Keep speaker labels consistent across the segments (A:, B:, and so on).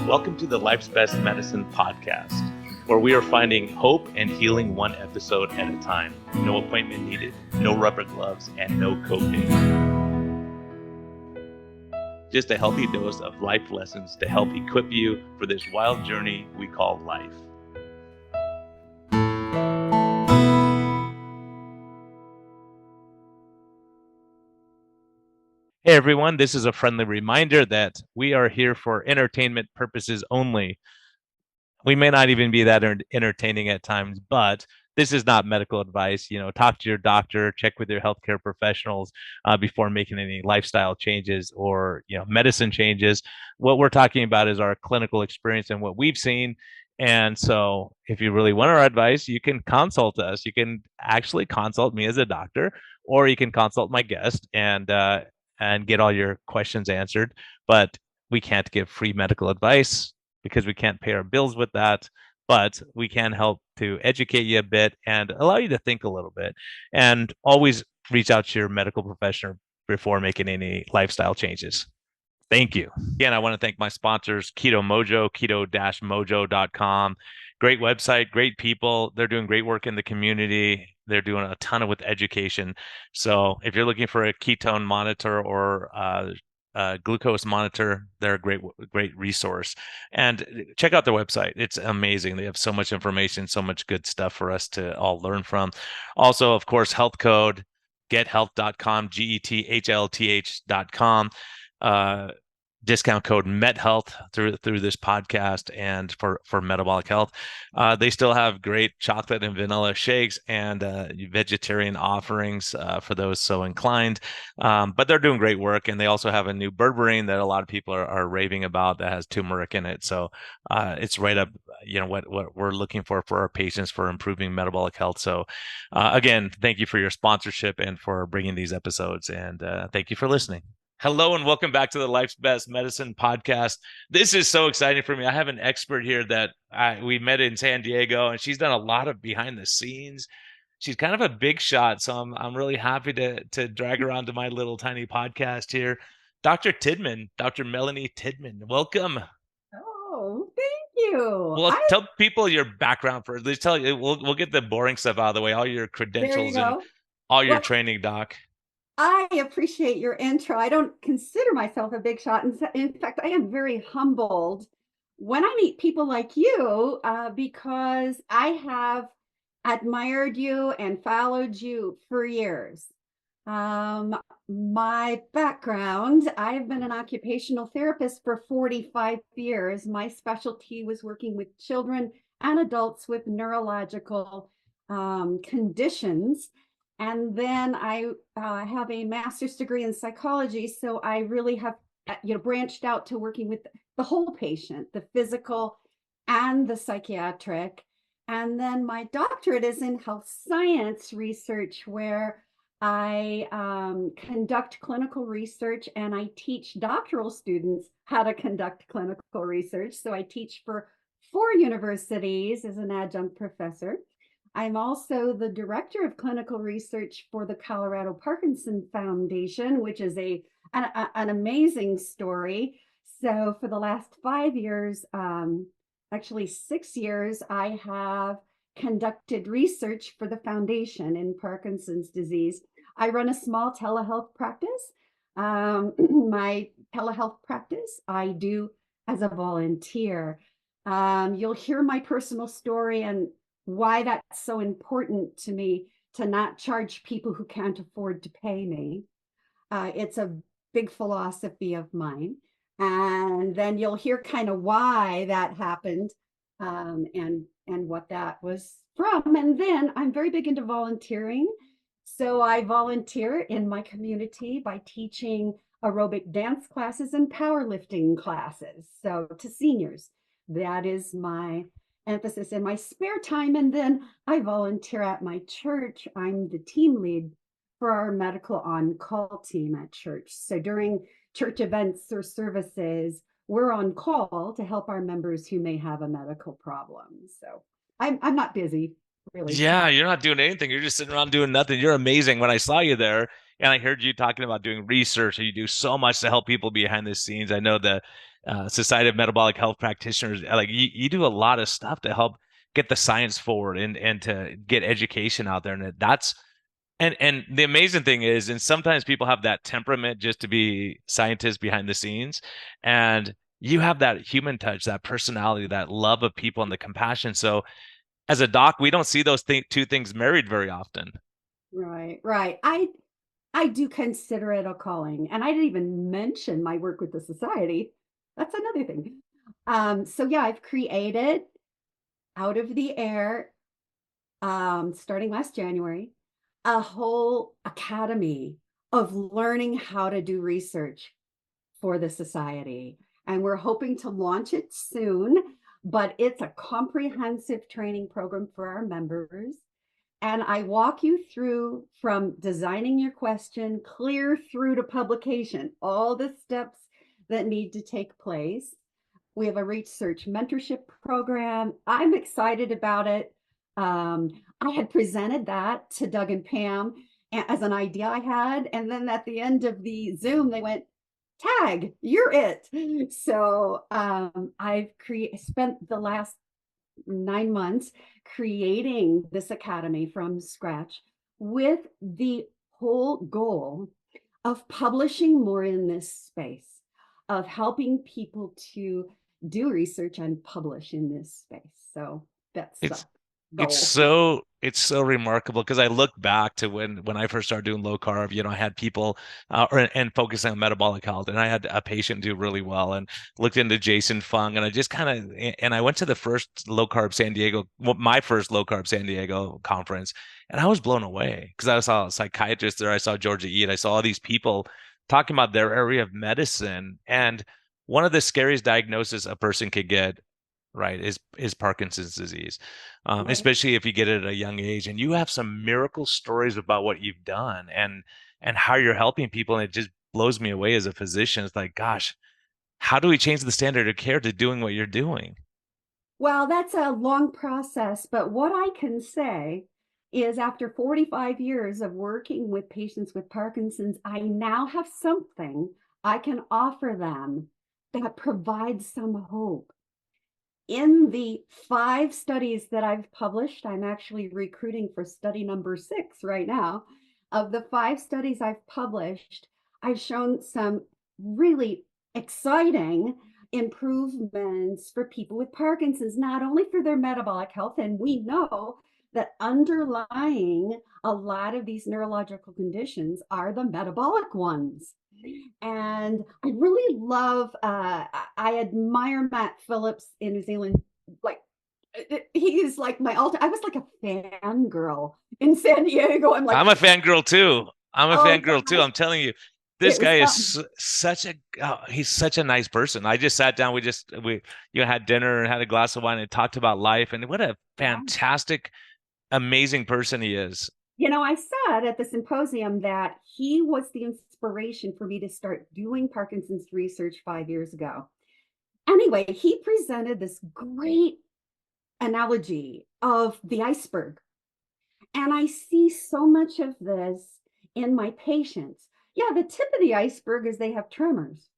A: Welcome to the Life's Best Medicine podcast, where we are finding hope and healing one episode at a time. No appointment needed, no rubber gloves, and no coping. Just a healthy dose of life lessons to help equip you for this wild journey we call life. Hey everyone, this is a friendly reminder that we are here for entertainment purposes only. We may not even be that entertaining at times, but this is not medical advice. Talk to your doctor, check with your healthcare professionals before making any lifestyle changes or medicine changes. What we're talking about is our clinical experience and what we've seen. And so if you really want our advice, you can consult us. You can actually consult me as a doctor, or you can consult my guest and get all your questions answered. But we can't give free medical advice because we can't pay our bills with that, but we can help to educate you a bit and allow you to think a little bit. And always reach out to your medical professional before making any lifestyle changes. Thank you. Again, I want to thank my sponsors, Keto Mojo, keto-mojo.com. Great website, great people. They're doing great work in the community. They're doing a ton with education. So if you're looking for a ketone monitor or glucose monitor, they're a great resource. And check out their website. It's amazing. They have so much information, so much good stuff for us to all learn from. Also, of course, health code, gethealth.com, GETHLTH.com. Discount code MetHealth through this podcast and for metabolic health. They still have great chocolate and vanilla shakes and vegetarian offerings for those so inclined. But they're doing great work, and they also have a new berberine that a lot of people are raving about that has turmeric in it. So it's right up, what we're looking for our patients for improving metabolic health. So again, thank you for your sponsorship and for bringing these episodes, and thank you for listening. Hello and welcome back to the Life's Best Medicine podcast. This is so exciting for me. I have an expert here that we met in San Diego, and she's done a lot of behind the scenes. She's kind of a big shot, so I'm really happy to drag her onto my little tiny podcast here. Dr. Tidman, Dr. Melanie Tidman, welcome.
B: Oh, thank you.
A: Well, tell people your background first. Let's tell you. We'll get the boring stuff out of the way. All your credentials and all your training, doc.
B: I appreciate your intro. I don't consider myself a big shot. In fact, I am very humbled when I meet people like you because I have admired you and followed you for years. My background, I've been an occupational therapist for 45 years. My specialty was working with children and adults with neurological conditions. And then I have a master's degree in psychology, so I really have branched out to working with the whole patient, the physical and the psychiatric. And then my doctorate is in health science research, where I conduct clinical research and I teach doctoral students how to conduct clinical research. So I teach for 4 universities as an adjunct professor. I'm also the director of clinical research for the Colorado Parkinson Foundation, which is an amazing story. So for the last 5 years, actually 6 years, I have conducted research for the foundation in Parkinson's disease. I run a small telehealth practice. My telehealth practice I do as a volunteer. You'll hear my personal story and why that's so important to me to not charge people who can't afford to pay me. It's a big philosophy of mine. And then you'll hear kind of why that happened and what that was from. And then I'm very big into volunteering. So I volunteer in my community by teaching aerobic dance classes and powerlifting classes. So to seniors, that is my emphasis in my spare time. And then I volunteer at my church. I'm the team lead for our medical on-call team at church. So during church events or services, we're on call to help our members who may have a medical problem. So I'm not busy, really.
A: Yeah, you're not doing anything. You're just sitting around doing nothing. You're amazing. When I saw you there, And I heard you talking about doing research, and you do so much to help people behind the scenes. I know the Society of Metabolic Health Practitioners, like you do a lot of stuff to help get the science forward and to get education out there. And and the amazing thing is, and sometimes people have that temperament just to be scientists behind the scenes, and you have that human touch, that personality, that love of people, and the compassion. So as a doc, we don't see those two things married very often.
B: Right, right. I do consider it a calling, and I didn't even mention my work with the society. That's another thing. So yeah, I've created out of the air, starting last January, a whole academy of learning how to do research for the society. And we're hoping to launch it soon, but it's a comprehensive training program for our members. And I walk you through from designing your question clear through to publication, all the steps that need to take place. We have a research mentorship program. I'm excited about it. I had presented that to Doug and Pam as an idea I had. And then at the end of the Zoom, they went, Tag, you're it. So I've spent the last 9 months creating this academy from scratch with the whole goal of publishing more in this space, of helping people to do research and publish in this space. So that's the
A: It's it's
B: goal.
A: so it's so remarkable because I look back to when I first started doing low carb. I had people and focusing on metabolic health, and I had a patient do really well, and looked into Jason Fung, and I just kind of and I went to the first low carb San Diego, well, my first low carb San Diego conference, and I was blown away because I saw a psychiatrist there, I saw Georgia Eat, I saw all these people talking about their area of medicine, and one of the scariest diagnoses a person could get, right, is Parkinson's disease,
B: Right.
A: especially if you get it at a young age. And you have some miracle stories about what you've done and how you're helping people, and it just blows me away as a physician. It's like, gosh, how do we change the standard of care to doing what you're doing?
B: Well, that's a long process, but what I can say is after 45 years of working with patients with Parkinson's, I now have something I can offer them that provides some hope. In the 5 studies that I've published, I'm actually recruiting for study number 6 right now. Of the 5 studies I've published, I've shown some really exciting improvements for people with Parkinson's, not only for their metabolic health, and we know that underlying a lot of these neurological conditions are the metabolic ones. And I really love, I admire Matt Phillips in New Zealand. Like, he's like my ultimate, I was like a fangirl in San Diego. I'm like,
A: I'm a fangirl too. I'm a
B: oh
A: fangirl too.
B: gosh,
A: I'm telling you, this
B: it was
A: guy is
B: fun.
A: such a he's such a nice person. I just sat down, we had dinner and had a glass of wine and talked about life, and what a
B: Yeah.
A: fantastic, amazing person he is.
B: I said at the symposium that he was the inspiration for me to start doing Parkinson's research 5 years ago. Anyway, he presented this great analogy of the iceberg. And I see so much of this in my patients. Yeah, the tip of the iceberg is they have tremors.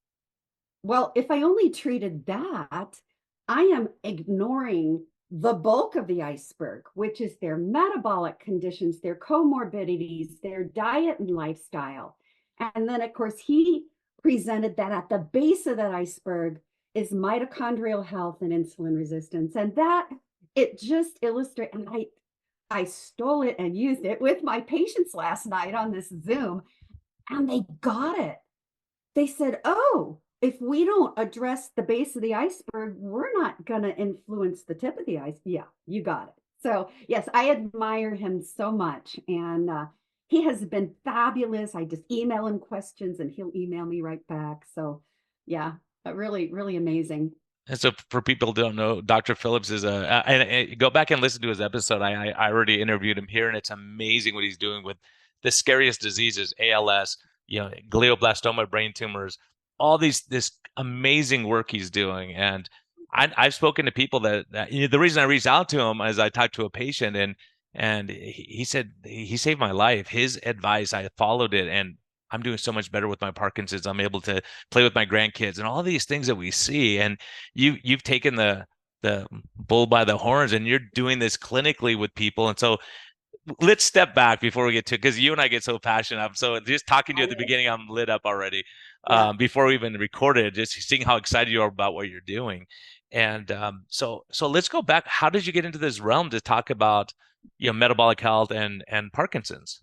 B: Well, if I only treated that, I am ignoring the bulk of the iceberg, which is their metabolic conditions, their comorbidities, their diet and lifestyle. And then, of course, he presented that at the base of that iceberg is mitochondrial health and insulin resistance. And that it just illustrates, and I stole it and used it with my patients last night on this Zoom, and they got it. They said, oh, if we don't address the base of the iceberg, we're not going to influence the tip of the ice. Yeah, you got it. So, yes, I admire him so much. And he has been fabulous. I just email him questions and he'll email me right back. So, yeah, really, really amazing.
A: And so, for people who don't know, Dr. Phillips is and go back and listen to his episode. I already interviewed him here, and it's amazing what he's doing with the scariest diseases, ALS, glioblastoma, brain tumors, all this amazing work he's doing. And I've spoken to people that the reason I reached out to him is I talked to a patient, and And he said he saved my life. His advice, I followed it, and I'm doing so much better with my Parkinson's. I'm able to play with my grandkids and all these things that we see. And you've taken the bull by the horns, and you're doing this clinically with people. And so let's step back before we get to, because you and I get so passionate. So just talking to you at the beginning, I'm lit up already.
B: Yeah.
A: Before we even recorded, just seeing how excited you are about what you're doing. And so let's go back. How did you get into this realm to talk about, metabolic health and Parkinson's?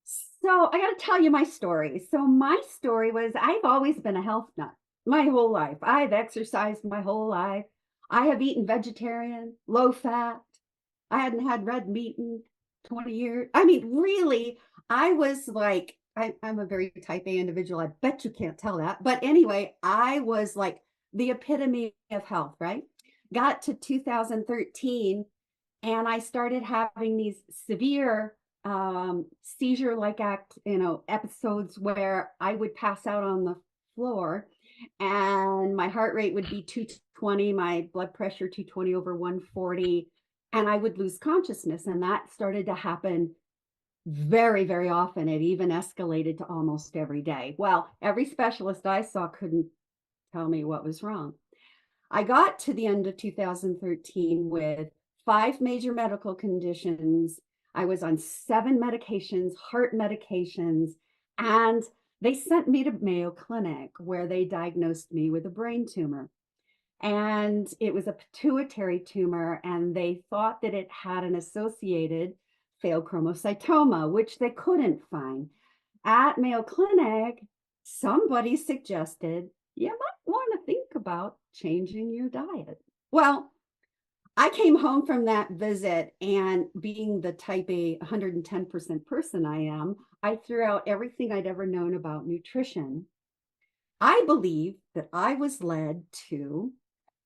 B: So I got to tell you my story. So my story was I've always been a health nut my whole life. I've exercised my whole life. I have eaten vegetarian, low fat. I hadn't had red meat in 20 years. I mean, really, I was like, I'm a very type A individual. I bet you can't tell that. But anyway, I was like the epitome of health, right? Got to 2013 and I started having these severe seizure like episodes where I would pass out on the floor and my heart rate would be 220, my blood pressure 220 over 140, and I would lose consciousness. And that started to happen very, very often. It even escalated to almost every day. Well, every specialist I saw couldn't tell me what was wrong. I got to the end of 2013 with 5 major medical conditions. I was on 7 medications, heart medications, and they sent me to Mayo Clinic where they diagnosed me with a brain tumor. And it was a pituitary tumor, and they thought that it had an associated pheochromocytoma, which they couldn't find. At Mayo Clinic, somebody suggested you might want to think about changing your diet. Well, I came home from that visit, and being the type A 110% person I am, I threw out everything I'd ever known about nutrition. I believe that I was led to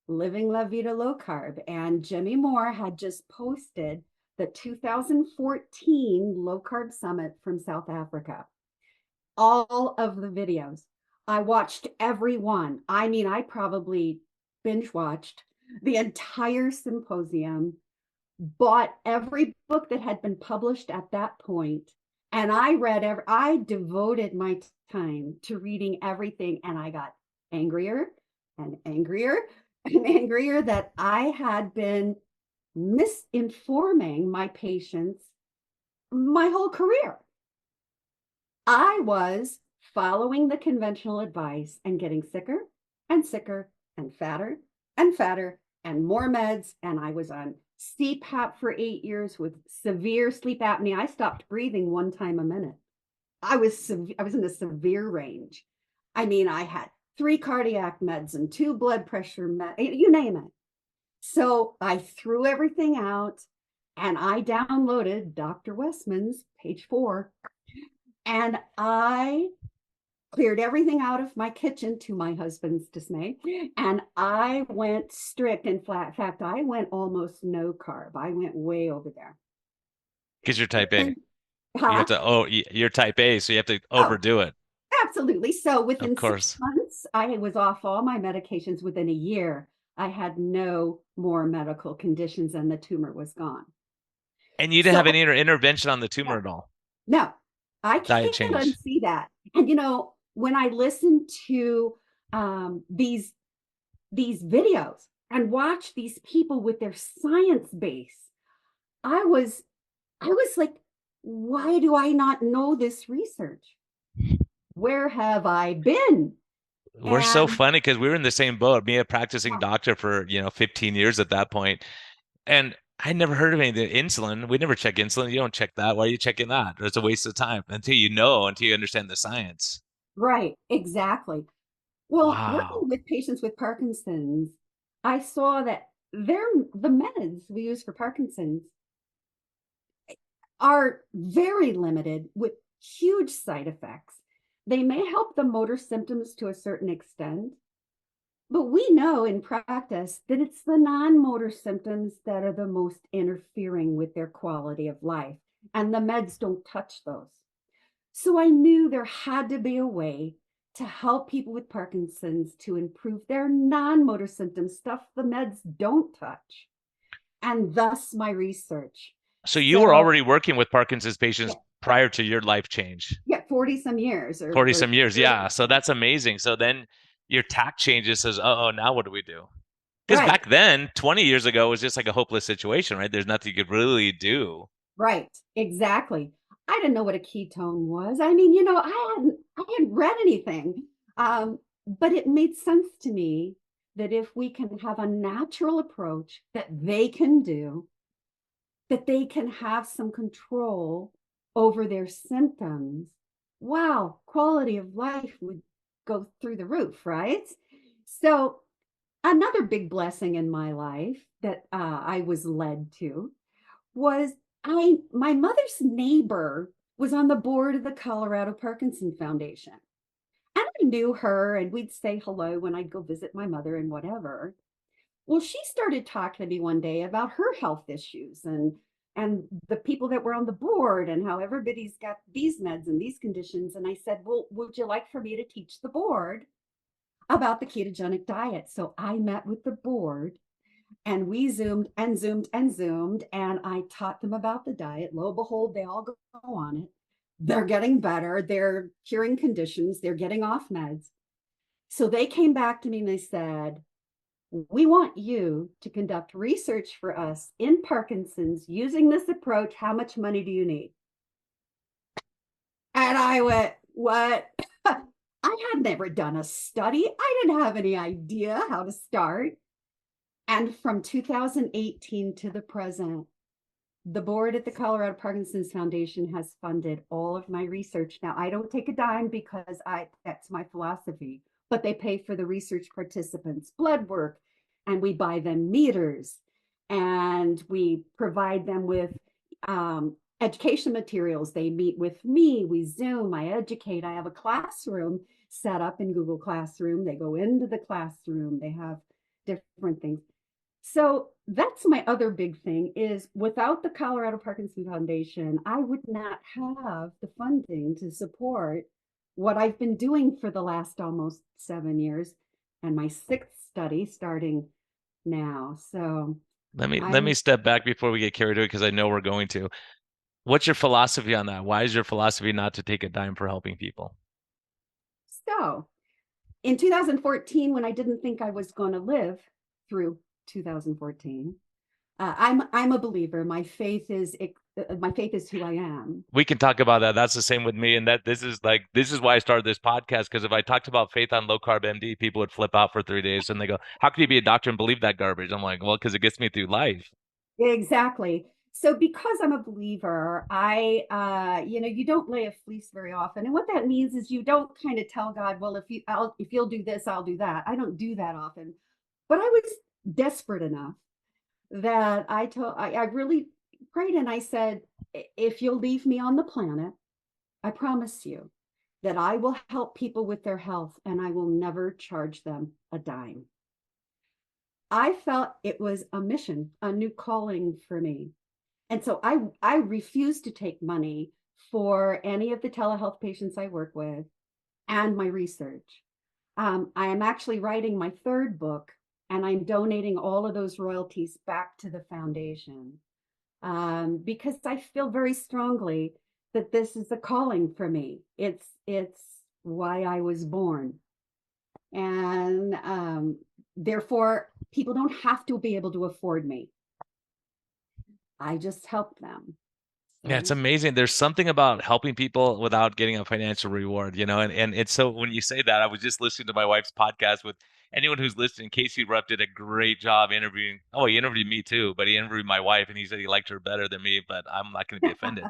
B: living La Vida Low Carb, and Jimmy Moore had just posted the 2014 Low Carb Summit from South Africa. All of the videos. I watched every one. I mean, I probably binge watched the entire symposium, bought every book that had been published at that point, and I devoted my time to reading everything, and I got angrier and angrier and angrier that I had been misinforming my patients my whole career. I was following the conventional advice and getting sicker and sicker and fatter and fatter and more meds. And I was on CPAP for 8 years with severe sleep apnea. I stopped breathing 1 time a minute. I was in the severe range. I mean, I had 3 cardiac meds and 2 blood pressure meds, you name it. So I threw everything out and I downloaded Dr. Westman's page 4, and I cleared everything out of my kitchen to my husband's dismay. And I went strict and flat. In fact, I went almost no carb. I went way over there.
A: Because you're type A.
B: And,
A: You have
B: huh?
A: to, you're type A, so you have to
B: Oh,
A: overdo it.
B: absolutely. So
A: Of
B: within six
A: course.
B: months, I was off all my medications. Within a year, I had no more medical conditions and the tumor was gone.
A: And you didn't have
B: So
A: any intervention on the
B: no,
A: tumor at all.
B: no, I
A: Diet
B: can't
A: change.
B: unsee that. And when I listen to these videos and watch these people with their science base, I was I was like, why do I not know this research? Where have I been?
A: We're so
B: And
A: funny because we were in the same boat. Me, a practicing doctor for, 15 years at that point. And I never heard of any of the insulin. We never check insulin. You don't check that. Why are you checking that? It's a waste of time until you understand the science.
B: right, exactly. Well,
A: Wow.
B: working with patients with Parkinson's, I saw that the meds we use for Parkinson's are very limited with huge side effects. They may help the motor symptoms to a certain extent, but we know in practice that it's the non motor symptoms that are the most interfering with their quality of life, and the meds don't touch those. So I knew there had to be a way to help people with Parkinson's to improve their non motor symptoms, stuff the meds don't touch. And thus my research.
A: So you were
B: So
A: already working with Parkinson's
B: yeah,
A: patients prior to your life change.
B: yeah, 40 some years
A: 40
B: or
A: some years.
B: 30.
A: Yeah. So that's amazing. So then your tack changes says, oh, now what do we do? Because
B: Right,
A: back then, 20 years ago, it was just like a hopeless situation, right? There's nothing you could really do.
B: right, exactly. I didn't know what a ketone was. I mean, I hadn't read anything. But it made sense to me that if we can have a natural approach that they can do, that they can have some control over their symptoms, wow, quality of life would go through the roof, right? So, another big blessing in my life that I was led to was my mother's neighbor was on the board of the Colorado Parkinson Foundation. And I knew her, and we'd say hello when I'd go visit my mother and whatever. Well, she started talking to me one day about her health issues and the people that were on the board and how everybody's got these meds and these conditions. And I said, well, would you like for me to teach the board about the ketogenic diet? So I met with the board and we zoomed and zoomed and zoomed, and I taught them about the diet. Lo and behold, they all go on it. They're getting better, they're curing conditions, they're getting off meds. So they came back to me and they said, we want you to conduct research for us in Parkinson's using this approach. How much money do you need? And I went, what? I had never done a study. I didn't have any idea how to start. And from 2018 to the present, the board at the Colorado Parkinson's Foundation has funded all of my research. Now, I don't take a dime because that's my philosophy, but they pay for the research participants' blood work, and we buy them meters, and we provide them with education materials. They meet with me, we Zoom, I educate. I have a classroom set up in Google Classroom. They go into the classroom, they have different things. So that's my other big thing is without the Colorado Parkinson Foundation, I would not have the funding to support what I've been doing for the last almost 7 years and my sixth study starting now. So
A: Let me
B: I'm
A: step back before we get carried away because I know we're going to. What's your philosophy on that? Why is your philosophy not to take a dime for helping people?
B: so in 2014, when I didn't think I was going to live through 2014, I'm a believer. My faith is who I am.
A: We can talk about that. That's the same with me. And that this is why I started this podcast. Because if I talked about faith on low carb MD, people would flip out for 3 days and they go, how can you be a doctor and believe that garbage? I'm like, well, because it gets me through life.
B: Exactly. So because I'm a believer, you don't lay a fleece very often. And what that means is you don't kind of tell God, well, if you'll do this, I'll do that. I don't do that often. But I was desperate enough that I really prayed and I said, if you'll leave me on the planet, I promise you that I will help people with their health and I will never charge them a dime. I felt it was a mission, a new calling for me. And so I refuse to take money for any of the telehealth patients I work with and my research. I am actually writing my third book, and I'm donating all of those royalties back to the foundation because I feel very strongly that this is a calling for me. It's why I was born, and therefore people don't have to be able to afford me. I just help them.
A: Yeah, it's
B: So
A: amazing. There's something about helping people without getting a financial reward, and it's so when you say that, I was just listening to my wife's podcast with anyone who's listening. Casey Rupp did a great job interviewing. Oh, he interviewed me too, but he interviewed my wife and he said he liked her better than me, but I'm not going to be offended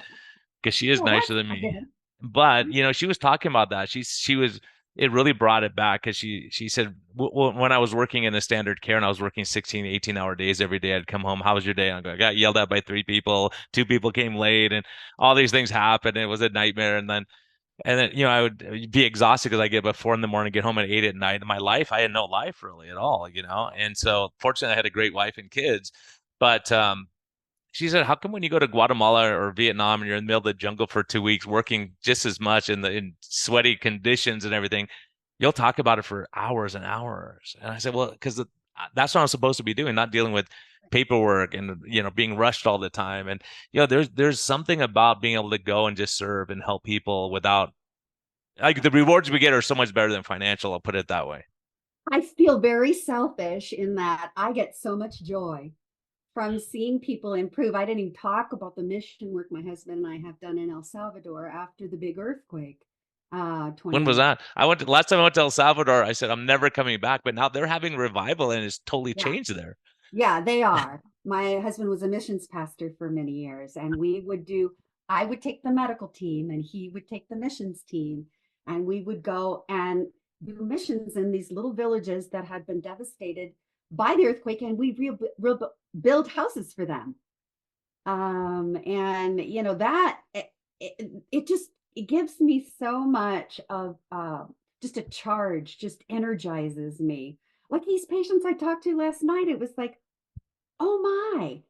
A: because she is
B: well,
A: nicer
B: that's
A: than
B: not
A: me.
B: good.
A: But she was talking about that. She was it really brought it back because she said when I was working in a standard care and I was working 16, 18-hour days every day, I'd come home. How was your day? I got yelled at by three people. Two people came late, and all these things happened. It was a nightmare. And then I would be exhausted because I get up at 4 in the morning, get home at 8 at night. In my life, I had no life really at all. And so fortunately, I had a great wife and kids, but she said, "How come when you go to Guatemala or Vietnam and you're in the middle of the jungle for 2 weeks, working just as much in sweaty conditions and everything, you'll talk about it for hours and hours?" And I said, "Well, because That's what I'm supposed to be doing, not dealing with paperwork and being rushed all the time. And there's something about being able to go and just serve and help people without, like, the rewards we get are so much better than financial. I'll put it that way.
B: I feel very selfish in that I get so much joy from seeing people improve. I didn't even talk about the mission work my husband and I have done in El Salvador after the big earthquake,
A: When
B: 20
A: was
B: years.
A: that? Last time I went to El Salvador, I said I'm never coming back, but now they're having revival and it's totally
B: Yeah.
A: changed there.
B: Yeah, they are. My husband was a missions pastor for many years, and I would take the medical team, and he would take the missions team, and we would go and do missions in these little villages that had been devastated by the earthquake, and we build houses for them. And that it just it gives me so much of just a charge, just energizes me. Like these patients I talked to last night, it was like, oh my,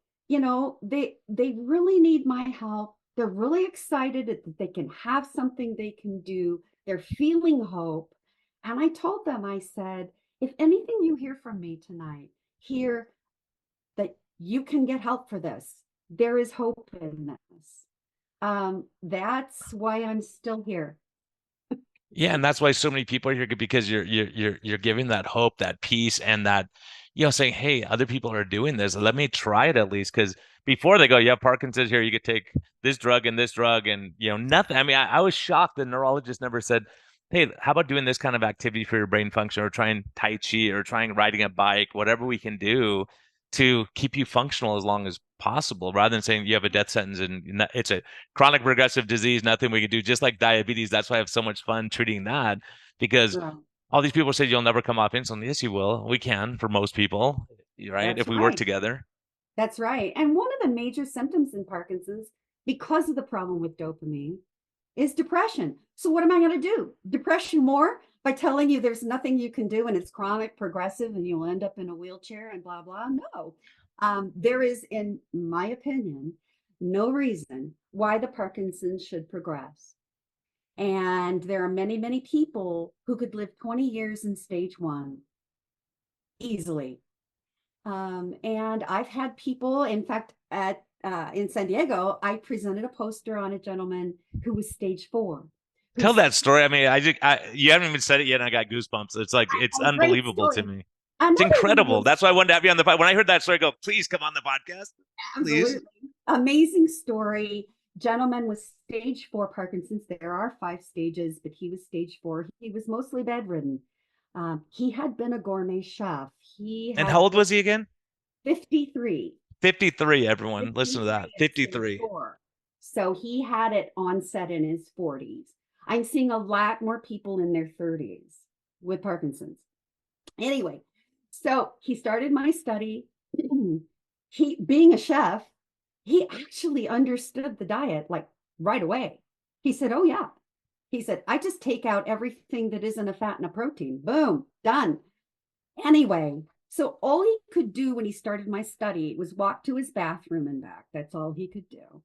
B: they really need my help. They're really excited that they can have something they can do. They're feeling hope. And I told them, I said, if anything you hear from me tonight, hear that you can get help for this. There is hope in this. That's why I'm still here.
A: Yeah, and that's why so many people are here, because you're giving that hope, that peace, and that, saying, hey, other people are doing this. Let me try it at least. Because before they go, you have Parkinson's here, you could take this drug, and nothing. I mean, I was shocked the neurologist never said, hey, how about doing this kind of activity for your brain function, or trying Tai Chi, or trying riding a bike, whatever we can do to keep you functional as long as possible, rather than saying you have a death sentence and it's a chronic progressive disease, nothing we can do, just like diabetes. That's why I have so much fun treating that, because
B: Yeah,
A: all these people say you'll never come off insulin. Yes, you will. We can, for most people, right?
B: that's
A: If we work
B: right.
A: together.
B: That's right. And one of the major symptoms in Parkinson's, because of the problem with dopamine, is depression. So, what am I going to do? Depression more by telling you there's nothing you can do and it's chronic, progressive, and you'll end up in a wheelchair and blah, blah. No. There is, in my opinion, no reason why the Parkinson's should progress. And there are many, many people who could live 20 years in stage one easily. And I've had people, in fact, at in San Diego, I presented a poster on a gentleman who was stage four,
A: Tell
B: who's
A: that story. I mean, you haven't even said it yet, and I got goosebumps. It's like, it's
B: a great
A: unbelievable to
B: story.
A: me. It's
B: Another one of
A: incredible.
B: those
A: That's why I wanted to have you on the podcast. When I heard that story, I go, please come on the podcast, please.
B: absolutely amazing story. Gentleman was stage four Parkinson's. There are 5 stages, but he was stage four. He was mostly bedridden. He had been a gourmet chef. He
A: And how
B: had
A: old
B: been
A: was he again?
B: 53.
A: 53, everyone. Listen to
B: 53
A: that.
B: at stage
A: 53.
B: four. So he had it onset in his 40s. I'm seeing a lot more people in their 30s with Parkinson's. Anyway, so he started my study. He, being a chef, he actually understood the diet like right away. He said, oh, yeah. He said, I just take out everything that isn't a fat and a protein. Boom, done. Anyway, so all he could do when he started my study was walk to his bathroom and back. That's all he could do.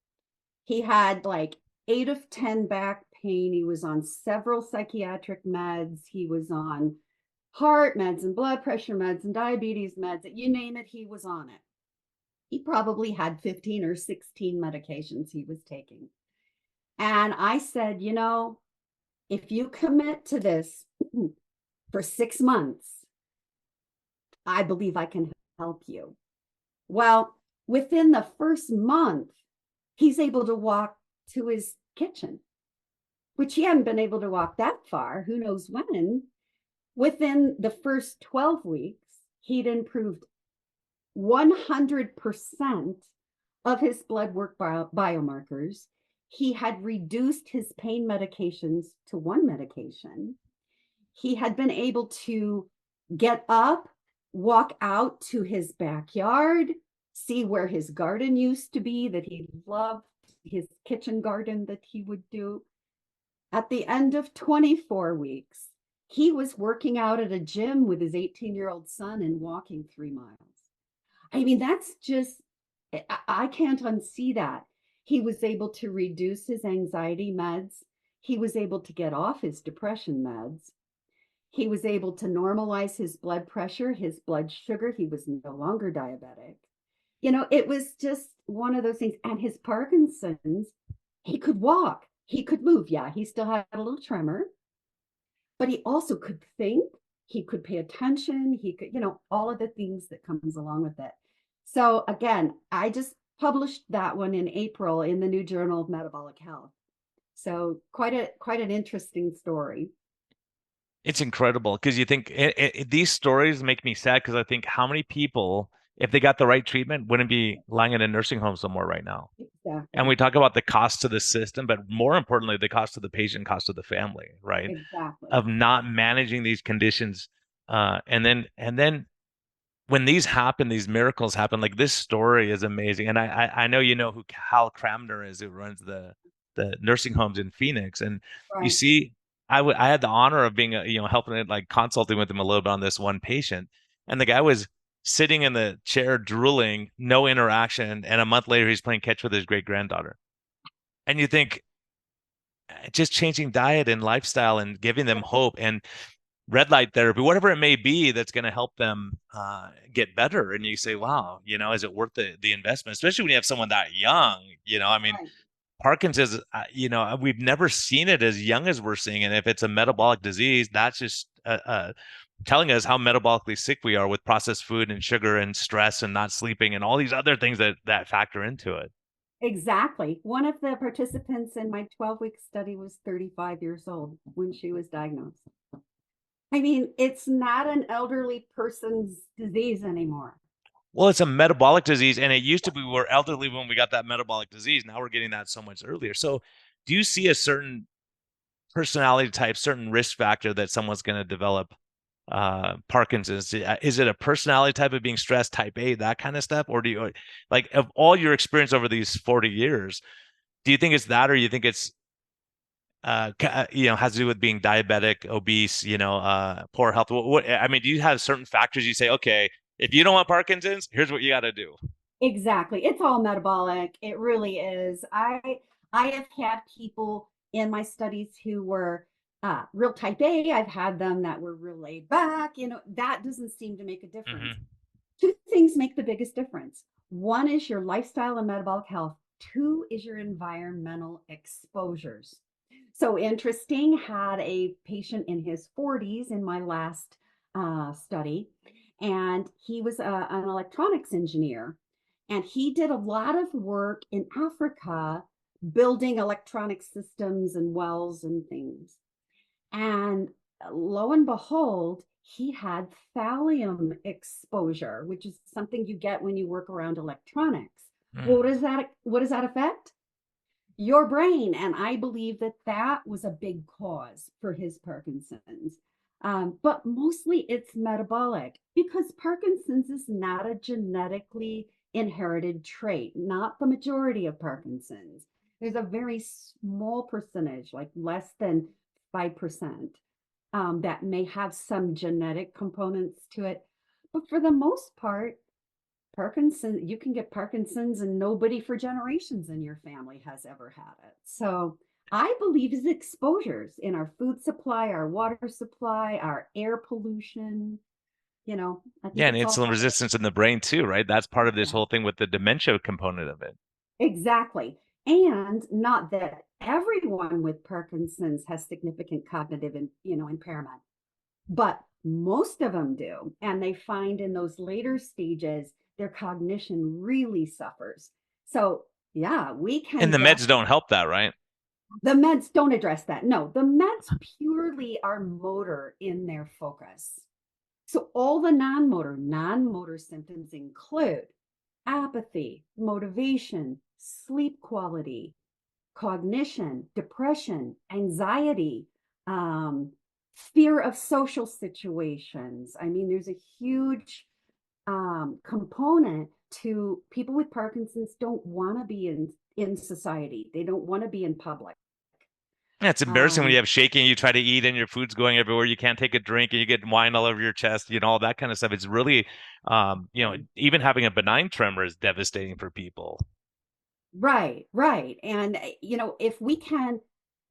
B: He had like 8 of 10 back pain. He was on several psychiatric meds. He was on heart meds and blood pressure meds and diabetes meds. You name it, he was on it. He probably had 15 or 16 medications he was taking. And I said, if you commit to this for 6 months, I believe I can help you. Well, within the first month, he's able to walk to his kitchen, which he hadn't been able to walk that far, who knows when. Within the first 12 weeks, he'd improved 100% of his blood work biomarkers. He had reduced his pain medications to one medication. He had been able to get up, walk out to his backyard, see where his garden used to be that he loved, his kitchen garden that he would do. At the end of 24 weeks, he was working out at a gym with his 18-year-old son and walking 3 miles. I mean, that's just, I can't unsee that. He was able to reduce his anxiety meds. He was able to get off his depression meds. He was able to normalize his blood pressure, his blood sugar. He was no longer diabetic. It was just one of those things. And his Parkinson's, he could walk, he could move. Yeah, he still had a little tremor, but he also could think, he could pay attention, he could, all of the things that comes along with it. So again, I just published that one in April in the New Journal of Metabolic Health. So quite an interesting story.
A: It's incredible because you think these stories make me sad because I think how many people, if they got the right treatment, wouldn't be lying in a nursing home somewhere right now. And we
B: Exactly.
A: talk about the cost to the system, but more importantly, the cost to the patient, cost to the family, right?
B: Exactly.
A: Of not managing these conditions. And then when these happen, these miracles happen. Like this story is amazing, and I know you know who Hal Cramner is, who runs the nursing homes in Phoenix, and you
B: Right.
A: see, I had the honor of being helping it, like consulting with him a little bit on this one patient, and the guy was sitting in the chair drooling, no interaction, and a month later he's playing catch with his great granddaughter, and you think just changing diet and lifestyle and giving them hope and red light therapy, whatever it may be, that's going to help them get better. And you say, wow, is it worth the investment? Especially when you have someone that young, I mean,
B: Right.
A: Parkinson's, we've never seen it as young as we're seeing it. If it's a metabolic disease, that's just telling us how metabolically sick we are with processed food and sugar and stress and not sleeping and all these other things that factor into it.
B: Exactly. One of the participants in my 12-week study was 35 years old when she was diagnosed. I mean, it's not an elderly person's disease anymore.
A: Well, it's a metabolic disease, and it used to be we were elderly when we got that metabolic disease. Now we're getting that so much earlier. So, do you see a certain personality type, certain risk factor that someone's going to develop Parkinson's? Is it a personality type of being stressed, type A, that kind of stuff, or do you like of all your experience over these 40 years? Do you think it's that, or you think it's has to do with being diabetic, obese, poor health? I mean, do you have certain factors you say, okay, if you don't want Parkinson's, here's what you got to do?
B: Exactly. It's all metabolic. It really is. I have had people in my studies who were real type A. I've had them that were real laid back. That doesn't seem to make a difference.
A: Hmm.
B: Two things make the biggest difference. One is your lifestyle and metabolic health. Two is your environmental exposures. So interesting, had a patient in his 40s in my last study, and he was an electronics engineer. And he did a lot of work in Africa building electronic systems and wells and things. And lo and behold, he had thallium exposure, which is something you get when you work around electronics.
A: Mm.
B: What does that affect? Your brain. And I believe that that was a big cause for his Parkinson's. But mostly it's metabolic because Parkinson's is not a genetically inherited trait, not the majority of Parkinson's. There's a very small percentage, like less than 5%, that may have some genetic components to it. But for the most part, you can get Parkinson's and nobody for generations in your family has ever had it. So I believe is exposures in our food supply, our water supply, our air pollution. I
A: Yeah,
B: think
A: and
B: it's all
A: insulin
B: part of
A: resistance in the brain too, right? That's part of
B: it.
A: this
B: Yeah,
A: whole thing with the dementia component of it.
B: exactly. And not that everyone with Parkinson's has significant cognitive impairment, but most of them do. And they find in those later stages, their cognition really suffers. So, yeah, we
A: And
B: can
A: the meds
B: definitely,
A: don't help that, right?
B: the meds don't address that. No, the meds purely are motor in their focus. So, all the non motor symptoms include apathy, motivation, sleep quality, cognition, depression, anxiety, um, fear of social situations. I mean, there's a huge component to people with Parkinson's don't want to be in society. They don't want to be in public.
A: Yeah, it's embarrassing when
B: Um,
A: you have shaking, you try to eat and your food's going everywhere. You can't take a drink and you get wine all over your chest, all that kind of stuff. It's really, even having a benign tremor is devastating for people.
B: right, right. And if we can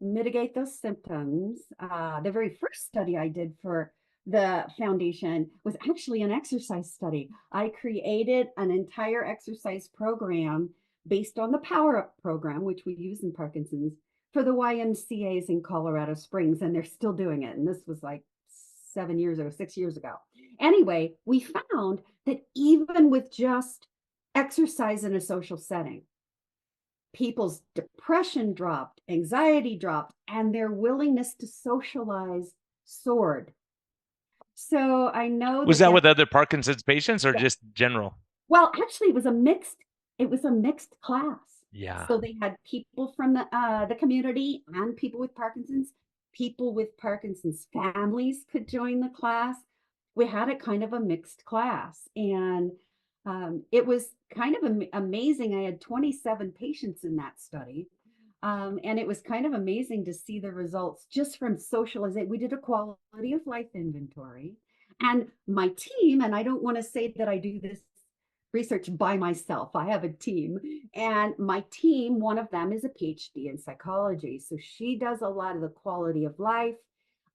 B: mitigate those symptoms. The very first study I did for the foundation was actually an exercise study. I created an entire exercise program based on the Power Up program, which we use in Parkinson's, for the YMCA's in Colorado Springs, and they're still doing it. And this was like 7 years ago, 6 years ago. Anyway, we found that even with just exercise in a social setting, people's depression dropped, anxiety dropped, and their willingness to socialize soared. So I know
A: Was
B: that
A: that
B: that
A: with other Parkinson's patients or
B: yeah.
A: just general?
B: Well, actually it was a mixed class.
A: Yeah.
B: So they had people from the community and people with Parkinson's. People with Parkinson's families could join the class. We had a kind of a mixed class, and it was kind of amazing. I had 27 patients in that study. And it was kind of amazing to see the results just from socializing. We did a quality of life inventory, and my team, and I don't want to say that I do this research by myself. I have a team, and my team, one of them is a PhD in psychology. So she does a lot of the quality of life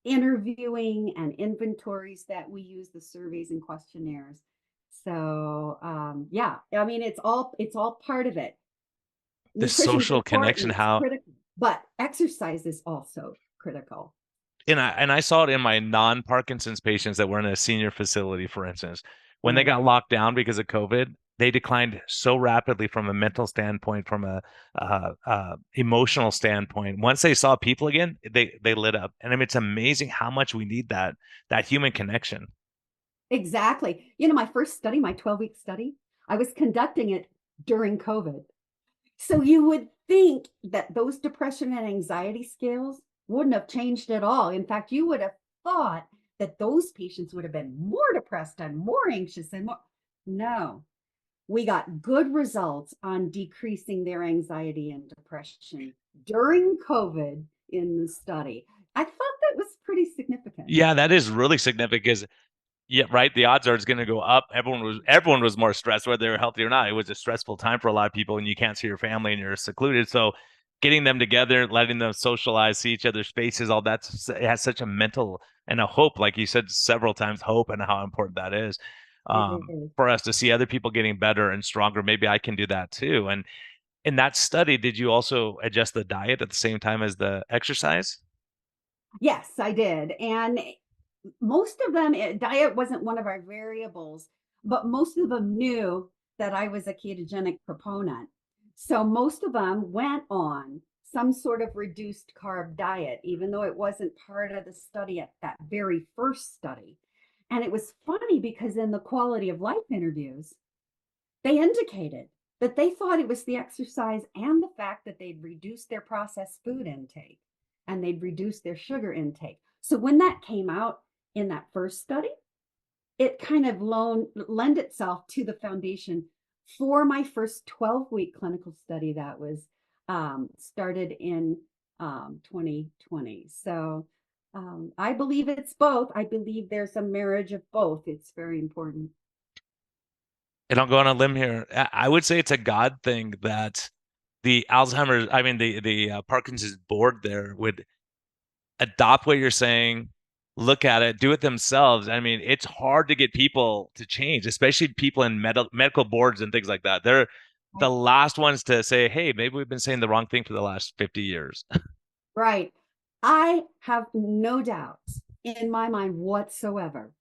B: interviewing and inventories that we use, the surveys and questionnaires. So yeah, I mean it's all part of it.
A: The
B: Nutrition is
A: social connection,
B: important, it's
A: how
B: critical, but exercise is also critical.
A: and I saw it in my non-Parkinson's patients that were in a senior facility, for instance. When they
B: Right.
A: got locked down because of COVID, they declined so rapidly from a mental standpoint, from a emotional standpoint. Once they saw people again, they lit up. And I mean, it's amazing how much we need that human connection.
B: Exactly. My first study, my 12-week study, I was conducting it during COVID. So you would think that those depression and anxiety scales wouldn't have changed at all. In fact, you would have thought that those patients would have been more depressed and more anxious and more. No, we got good results on decreasing their anxiety and depression during COVID in the study. I thought that was pretty significant.
A: Yeah, that is really significant because yeah, right. The odds are it's going to go up. Everyone was more stressed, whether they're healthy or not. It was a stressful time for a lot of people, and you can't see your family and you're secluded. So, getting them together, letting them socialize, see each other's faces, all that it has such a mental and a hope, like you said several times, hope and how important that is
B: It is.
A: for us to see other people getting better and stronger. Maybe I can do that too. And in that study, did you also adjust the diet at the same time as the exercise?
B: Yes, I did. And most of them, diet wasn't one of our variables, but most of them knew that I was a ketogenic proponent. So most of them went on some sort of reduced carb diet, even though it wasn't part of the study at that very first study. And it was funny because in the quality of life interviews, they indicated that they thought it was the exercise and the fact that they'd reduced their processed food intake and they'd reduced their sugar intake. So when that came out in that first study, it kind of lend itself to the foundation for my first 12-week clinical study that was started in 2020. So I believe it's both. I believe there's a marriage of both. It's very important.
A: And I'll go on a limb here. I would say it's a God thing that the Alzheimer's, I mean the Parkinson's board there would adopt what you're saying, look at it, do it themselves. I mean, it's hard to get people to change, especially people in medical boards and things like that. They're the last ones to say, "Hey, maybe we've been saying the wrong thing for the last 50 years."
B: Right. I have no doubts in my mind whatsoever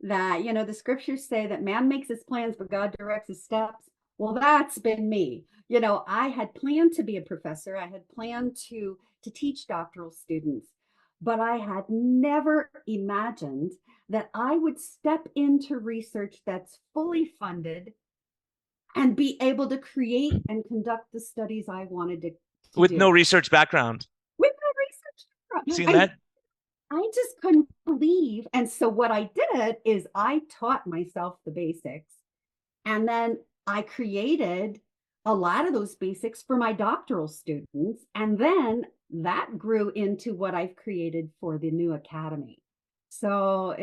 B: that, the scriptures say that man makes his plans, but God directs his steps. Well, that's been me. I had planned to be a professor. I had planned to teach doctoral students, but I had never imagined that I would step into research that's fully funded and be able to create and conduct the studies I wanted to
A: With no
B: do
A: research background.
B: with my research.
A: Seen that?
B: I just couldn't believe. And so what I did is I taught myself the basics, and then I created a lot of those basics for my doctoral students. And then that grew into what I've created for the new academy. So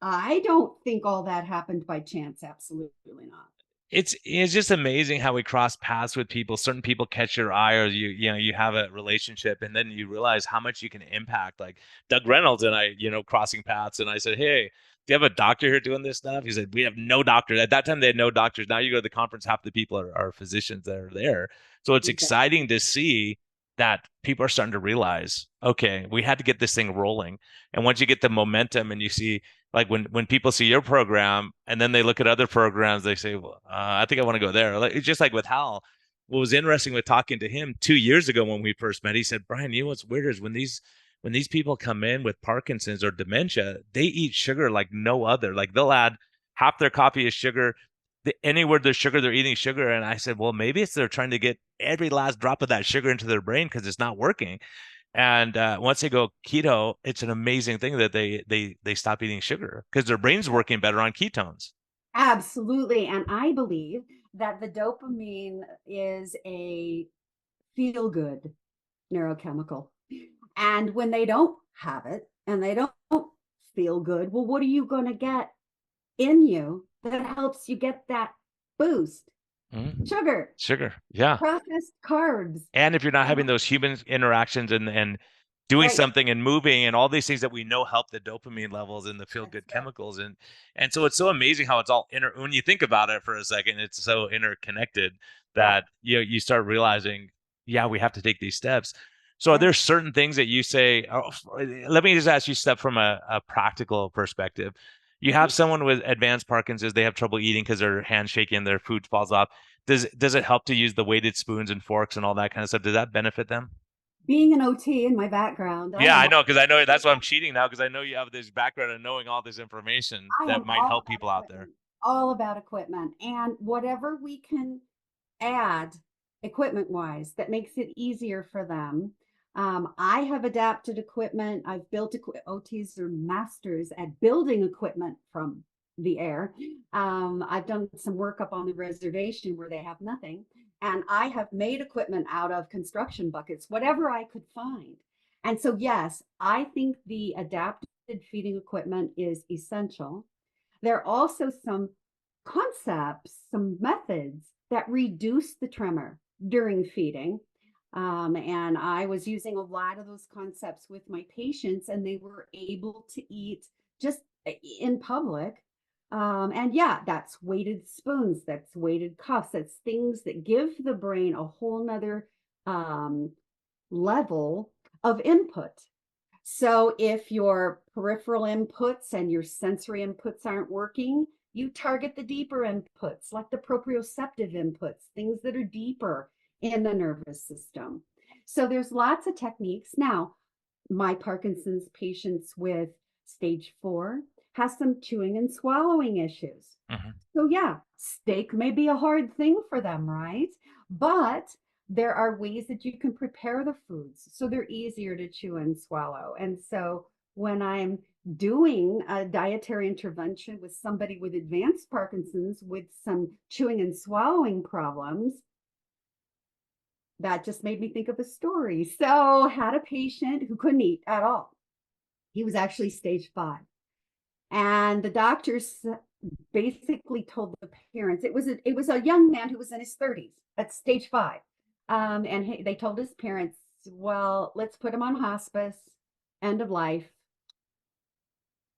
B: I don't think all that happened by chance. Absolutely not.
A: It's just amazing how we cross paths with people. Certain people catch your eye, or you have a relationship, and then you realize how much you can impact. Like Doug Reynolds and I, crossing paths, and I said, "Hey, do you have a doctor here doing this stuff?" He said, "We have no doctors." At that time, they had no doctors. Now you go to the conference, half the people are physicians that are there. So it's
B: Exactly.
A: exciting to see that people are starting to realize, okay, we had to get this thing rolling. And once you get the momentum, and you see, like when people see your program and then they look at other programs, they say, well, I think I want to go there. Like, it's just like with Hal. What was interesting with talking to him 2 years ago when we first met, he said, Brian, you know what's weird is when these people come in with Parkinson's or dementia, they eat sugar like no other. Like they'll add half their coffee is sugar. Anywhere there's sugar, they're eating sugar. And I said, well, maybe it's they're trying to get every last drop of that sugar into their brain because it's not working. And once they go keto, it's an amazing thing that they stop eating sugar because their brain's working better on ketones.
B: Absolutely. And I believe that the dopamine is a feel good neurochemical. And when they don't have it and they don't feel good, well, what are you going to get in you that helps you get that boost?
A: Mm.
B: Sugar,
A: Sugar, yeah.
B: processed carbs.
A: And if you're not having those human interactions and doing
B: Right.
A: something and moving and all these things that we know help the dopamine levels and the feel
B: That's
A: good
B: it.
A: chemicals, and so it's so amazing how it's all when you think about it for a second, it's so interconnected
B: Yeah.
A: that you start realizing, yeah, we have to take these steps. So are
B: Yeah.
A: there certain things that you say, oh, let me just ask you step from a practical perspective. You
B: Mhm.
A: have someone with advanced Parkinson's, they have trouble eating because their hands shaking, their food falls off. Does it help to use the weighted spoons and forks and all that kind of stuff? Does that benefit them?
B: Being an OT in my background,
A: Yeah, I know, because I know that's why I'm cheating now, because I know you have this background and knowing all this information
B: I
A: that
B: am
A: might
B: all
A: help
B: about
A: people out there.
B: equipment, all about equipment. And whatever we can add equipment wise that makes it easier for them. I have adapted equipment. I've built OTs are masters at building equipment from the air. I've done some work up on the reservation where they have nothing. And I have made equipment out of construction buckets, whatever I could find. And so, yes, I think the adapted feeding equipment is essential. There are also some concepts, some methods that reduce the tremor during feeding. And I was using a lot of those concepts with my patients, and they were able to eat just in public. And yeah, that's weighted spoons, that's weighted cuffs, that's things that give the brain a whole nother um, level of input. So if your peripheral inputs and your sensory inputs aren't working, you target the deeper inputs, like the proprioceptive inputs, things that are deeper in the nervous system. So there's lots of techniques. Now, my Parkinson's patients with stage 4 has some chewing and swallowing issues.
A: Mhm.
B: So yeah, steak may be a hard thing for them, right? But there are ways that you can prepare the foods so they're easier to chew and swallow. And so when I'm doing a dietary intervention with somebody with advanced Parkinson's with some chewing and swallowing problems, that just made me think of a story. So had a patient who couldn't eat at all. He was actually stage 5. And the doctors basically told the parents it was a young man who was in his 30s at stage 5. And they told his parents, well, let's put him on hospice, end of life.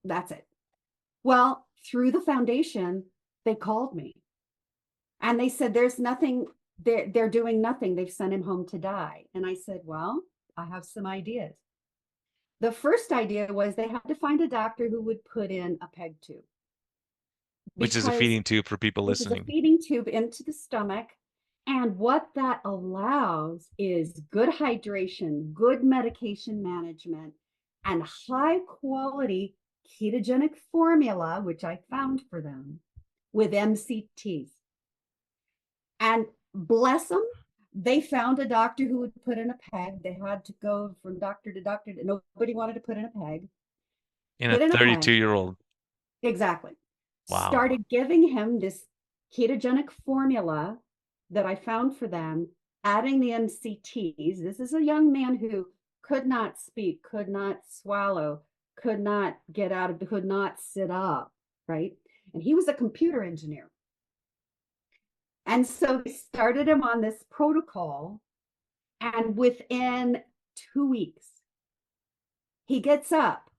B: That's it. Well, through the foundation, they called me and they said, there's nothing, they're doing nothing. They've sent him home to die. And I said, well, I have some ideas. The first idea was they had to find a doctor who would put in a peg tube
A: Which is a
B: because
A: feeding tube for people
B: which is a
A: listening.
B: feeding tube into the stomach. And what that allows is good hydration, good medication management, and high quality ketogenic formula, which I found for them with MCTs. And bless them, they found a doctor who would put in a peg. They had to go from doctor to doctor. Nobody wanted to put in a peg.
A: In a
B: Put in a
A: 32
B: peg.
A: year old.
B: Exactly.
A: Wow.
B: Started giving him this ketogenic formula that I found for them, adding the MCTs. This is a young man who could not speak, could not swallow, could not get out of, could not sit up, right? And he was a computer engineer. And so they started him on this protocol, and within 2 weeks, he gets up,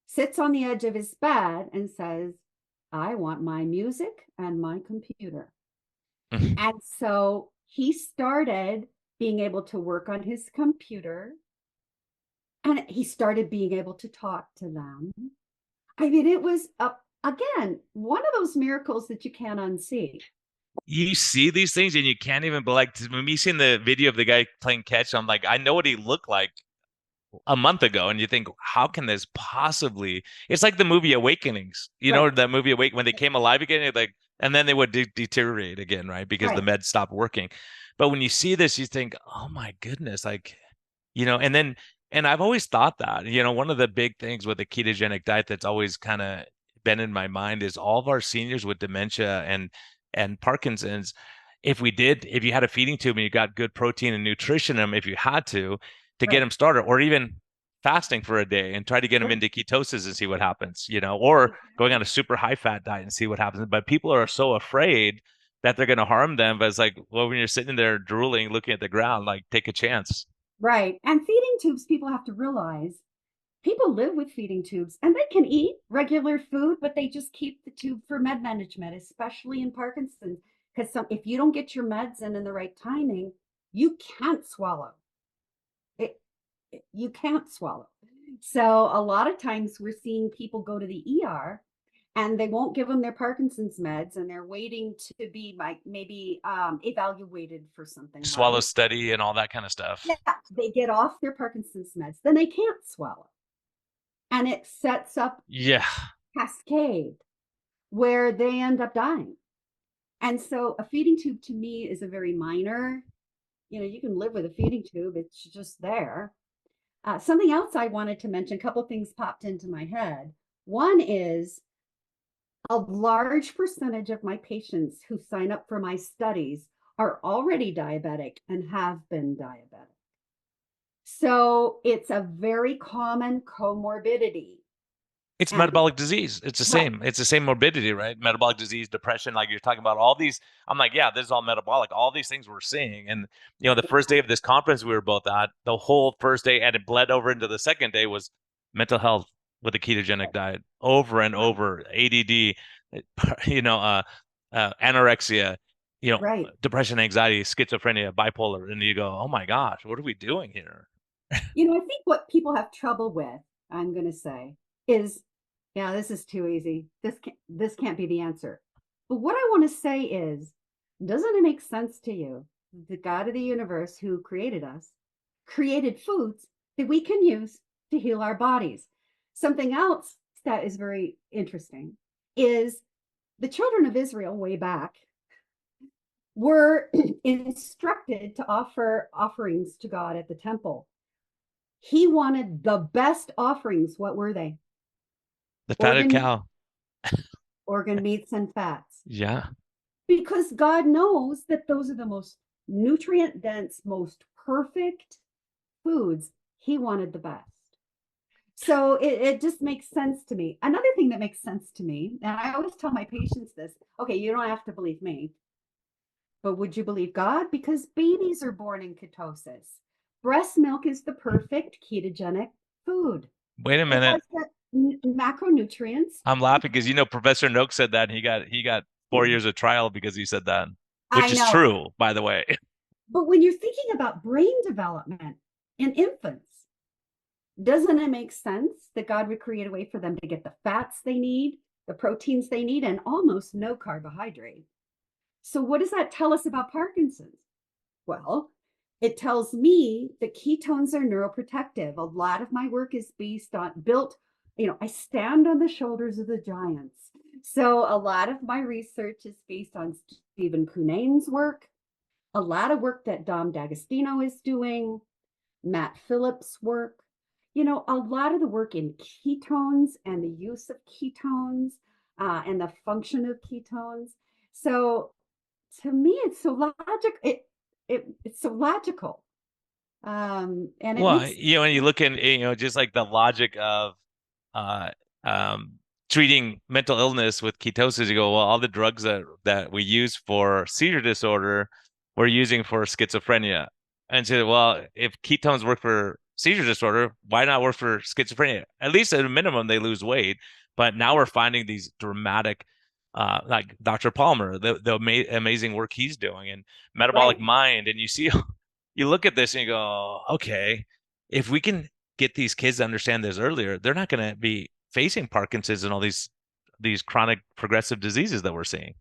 B: sits on the edge of his bed, and says, I want my music and my computer. And so he started being able to work on his computer, and he started being able to talk to them. I mean, it was, again, one of those miracles that you can't unsee.
A: You see these things and you can't even, but like when me seeing the video of the guy playing catch, I'm like, I know what he looked like a month ago, and you think, how can this possibly? It's like the movie Awakenings,
B: Right,
A: that movie Awake when they came alive again, like, and then they would deteriorate again, right? Because the
B: right.
A: meds stopped working. But when you see this, you think, oh my goodness, like, and then, and I've always thought that, one of the big things with the ketogenic diet that's always kind of been in my mind is all of our seniors with dementia and Parkinson's. If you had a feeding tube and you got good protein and nutrition in them, if you had to get
B: Right.
A: them started, or even fasting for a day and try to get them
B: Right.
A: into ketosis and see what happens, or going on a super high fat diet and see what happens. But people are so afraid that they're going to harm them. But it's like, well, when you're sitting there drooling, looking at the ground, like take a chance.
B: Right. And feeding tubes, people have to realize people live with feeding tubes and they can eat regular food, but they just keep the tube for med management, especially in Parkinson's. Because if you don't get your meds in the right timing, you can't swallow. It, you can't swallow. So a lot of times we're seeing people go to the ER and they won't give them their Parkinson's meds, and they're waiting to be like maybe evaluated for something,
A: Swallow
B: right?
A: steady and all that kind of
B: Yeah,
A: stuff.
B: they get off their Parkinson's meds, then they can't swallow. And it sets up
A: Yeah.
B: cascade where they end up dying. And so a feeding tube to me is a very minor, you can live with a feeding tube, it's just there. Something else I wanted to mention, a couple of things popped into my head. One is a large percentage of my patients who sign up for my studies are already diabetic and have been diabetic. So it's a very common comorbidity.
A: It's
B: And
A: metabolic disease. It's the
B: right,
A: same. It's the same morbidity, right? Metabolic disease, depression, like you're talking about all these. I'm like, yeah, this is all metabolic. All these things we're seeing. And, the first day of this conference we were both at, the whole first day, and it bled over into the second day, was mental health with a ketogenic diet over and
B: right,
A: over, ADD, you know, uh, anorexia,
B: right.
A: depression, anxiety, schizophrenia, bipolar. And you go, oh my gosh, what are we doing here?
B: I think what people have trouble with, I'm going to say, is, yeah, this is too easy. This can't be the answer. But what I want to say is, doesn't it make sense to you? The God of the universe who created us created foods that we can use to heal our bodies. Something else that is very interesting is the children of Israel way back were instructed to offer offerings to God at the temple. He wanted the best offerings. What were they?
A: The fatted
B: Organ,
A: cow.
B: organ meats and fats.
A: Yeah.
B: Because God knows that those are the most nutrient dense, most perfect foods. He wanted the best. So it just makes sense to me. Another thing that makes sense to me, and I always tell my patients this, okay, you don't have to believe me, but would you believe God? Because babies are born in ketosis. Breast milk is the perfect ketogenic food.
A: Wait a
B: It
A: minute.
B: has the macronutrients.
A: I'm laughing because Professor Noak said that, and he got 4 years of trial because he said that, which
B: I
A: is
B: know.
A: true, by the way.
B: But when you're thinking about brain development in infants, doesn't it make sense that God would create a way for them to get the fats they need, the proteins they need, and almost no carbohydrate? So, what does that tell us about Parkinson's? Well, it tells me that ketones are neuroprotective. A lot of my work is I stand on the shoulders of the giants. So a lot of my research is based on Stephen Cunane's work, a lot of work that Dom D'Agostino is doing, Matt Phillips' work, a lot of the work in ketones and the use of ketones and the function of ketones. So to me, it's so logical. It's so logical, and it
A: Well,
B: makes
A: and you look in, just like the logic of, uh, um, treating mental illness with ketosis, you go, well, all the drugs that we use for seizure disorder, we're using for schizophrenia. And so, well, if ketones work for seizure disorder, why not work for schizophrenia? At least at a minimum, they lose weight. But now we're finding these dramatic, like Dr. Palmer, the amazing work he's doing, and Metabolic
B: Right.
A: Mind. And you see, you look at this and you go, okay, if we can get these kids to understand this earlier, they're not going to be facing Parkinson's and all these chronic progressive diseases that we're seeing.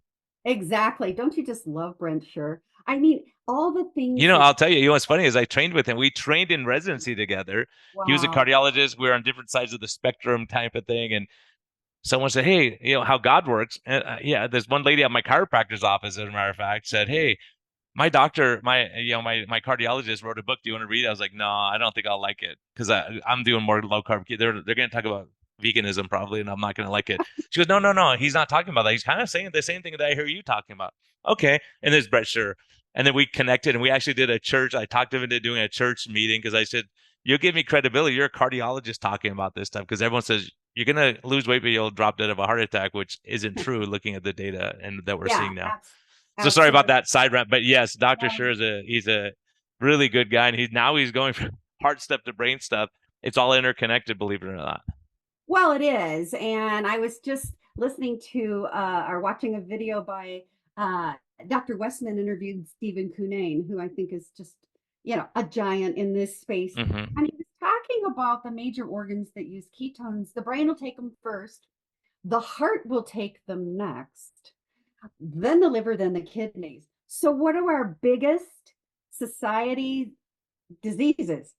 B: Exactly. Don't you just love Brent Sure? I mean, all the
A: You
B: things
A: know,
B: that,
A: I'll tell you, what's funny is I trained with him. We trained in residency together. He was a
B: wow.
A: cardiologist. We were on different sides of the spectrum type of thing. And someone said, hey, how God works. And, yeah, there's one lady at my chiropractor's office, as a matter of fact, said, hey, my doctor, my cardiologist wrote a book. Do you want to read it? I was like, no, I don't think I'll like it because I'm doing more low carb. They're going to talk about veganism probably, and I'm not going to like it. She goes, no, no, no. He's not talking about that. He's kind of saying the same thing that I hear you talking about. Okay. And there's Brett Sure. And then we connected and we actually did a church. I talked him into doing a church meeting because I said, you'll give me credibility. You're a cardiologist talking about this stuff because everyone says you're going to lose weight, but you'll drop dead of a heart attack, which isn't true looking at the data and that we're
B: Yeah,
A: seeing now. So sorry about
B: absolutely.
A: that side rant, but yes, Dr. Sure he's a really good guy, and he's going from heart stuff to brain stuff. It's all interconnected, believe it or not.
B: Well, it is. And I was just listening to or watching a video by Dr. Westman interviewed Stephen Cunnane, who I think is just, a giant in this space.
A: Hmm.
B: And he was talking about the major organs that use ketones. The brain will take them first, the heart will take them next, then the liver, then the kidneys. So, what are our biggest society diseases?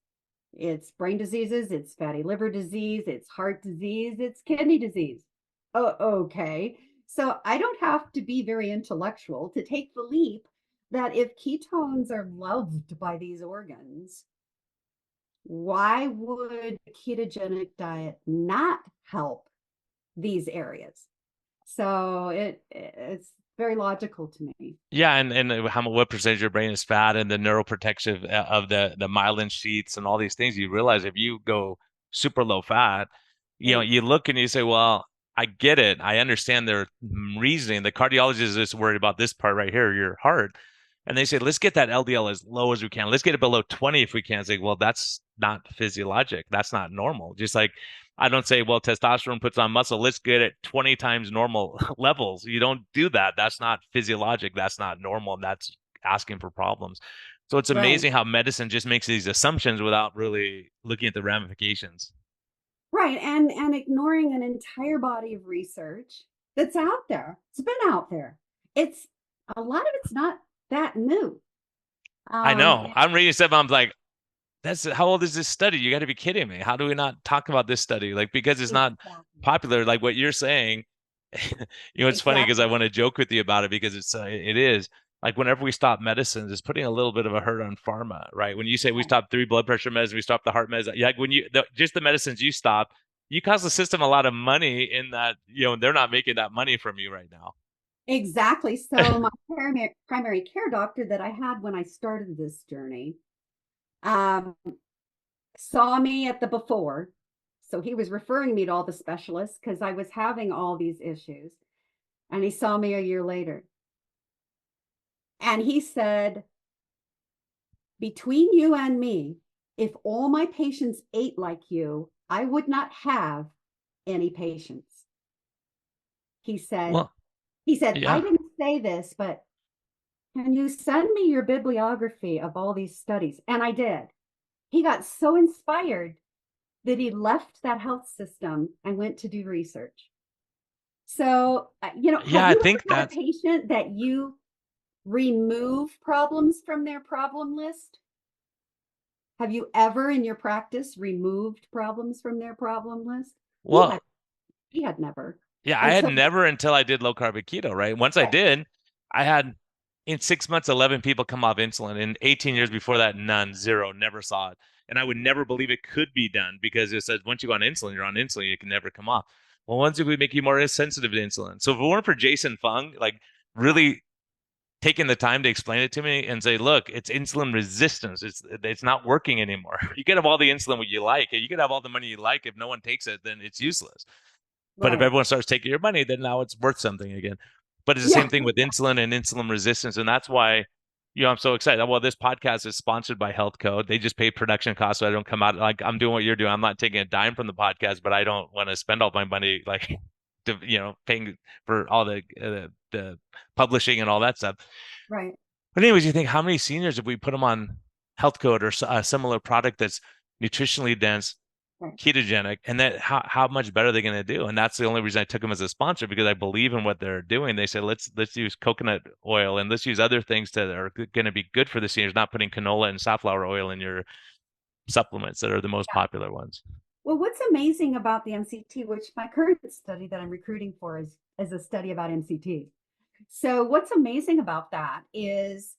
B: It's brain diseases, it's fatty liver disease, it's heart disease, it's kidney disease. Oh, okay. So I don't have to be very intellectual to take the leap that if ketones are loved by these organs, why would a ketogenic diet not help these areas? So it's very logical to me.
A: Yeah, and what percentage of your brain is fat, and the neuroprotective of the myelin sheaths and all these things. You realize if you go super low fat,
B: Right.
A: you look and you say, well, I get it. I understand their reasoning. The cardiologist is just worried about this part right here, your heart. And they say, let's get that LDL as low as we can. Let's get it below 20 if we can. Say, well, that's not physiologic. That's not normal. Just like I don't say, well, testosterone puts on muscle. Let's get it 20 times normal levels. You don't do that. That's not physiologic. That's not normal. That's asking for problems. So it's
B: Right.
A: amazing how medicine just makes these assumptions without really looking at the ramifications.
B: Right. And ignoring an entire body of research that's out there. It's been out there. It's a lot of it's not that new.
A: I
B: Um,
A: know. I'm reading stuff. I'm like, that's how old is this study? You got to be kidding me. How do we not talk about this study? Like, because it's not
B: exactly.
A: popular, like what you're saying. It's funny because I
B: Exactly.
A: want to joke with you about it because it is like whenever we stop medicines, it's putting a little bit of a hurt on pharma, right? When you say we
B: Right.
A: stop 3 blood pressure meds, we stop the heart meds, yeah, like when just the medicines you stop, you cost the system a lot of money in that, they're not making that money from you right now.
B: Exactly. So my primary care doctor that I had when I started this journey um, saw me at the before. So he was referring me to all the specialists because I was having all these issues. And he saw me a year later. And he said, between you and me, if all my patients ate like you, I would not have any patients. He said,
A: Well,
B: he said, I
A: yeah.
B: didn't say this, but can you send me your bibliography of all these studies? And I did. He got so inspired that he left that health system and went to do research. So,
A: Yeah,
B: have
A: I
B: you ever
A: think
B: had a
A: that's
B: patient that you remove problems from their problem list? Have you ever in your practice removed problems from their problem list? He had
A: well,
B: he had never.
A: yeah, I
B: And
A: had
B: so
A: never until I did low carb and keto, right? Once I
B: right,
A: did, I had in 6 months, 11 people come off insulin. In 18 years before that, none, zero, never saw it. And I would never believe it could be done because it says once you go on insulin, you're on insulin, you can never come off. Well, once we make you more sensitive to insulin. So if it weren't for Jason Fung, like really taking the time to explain it to me and say, look, it's insulin resistance. It's not working anymore. You could have all the insulin what you like. You could have all the money you like. If no one takes it, then it's useless. But if
B: Right.
A: everyone starts taking your money, then now it's worth something again. But it's the
B: Yeah.
A: same thing with insulin and insulin resistance. And that's why, I'm so excited. Well, this podcast is sponsored by Health Code. They just pay production costs, so I don't come out like I'm doing what you're doing. I'm not taking a dime from the podcast, but I don't want to spend all my money like, paying for all the publishing and all that stuff.
B: Right.
A: But anyways, you think how many seniors, if we put them on Health Code or a similar product that's nutritionally dense,
B: Right.
A: ketogenic, and that how much better they're going to do? And that's the only reason I took them as a sponsor, because I believe in what they're doing. They said let's use coconut oil and let's use other things that are going to be good for the seniors, not putting canola and safflower oil in your supplements that are the most
B: Yeah.
A: popular ones.
B: Well, what's amazing about the MCT, which my current study that I'm recruiting for is a study about MCT. So what's amazing about that is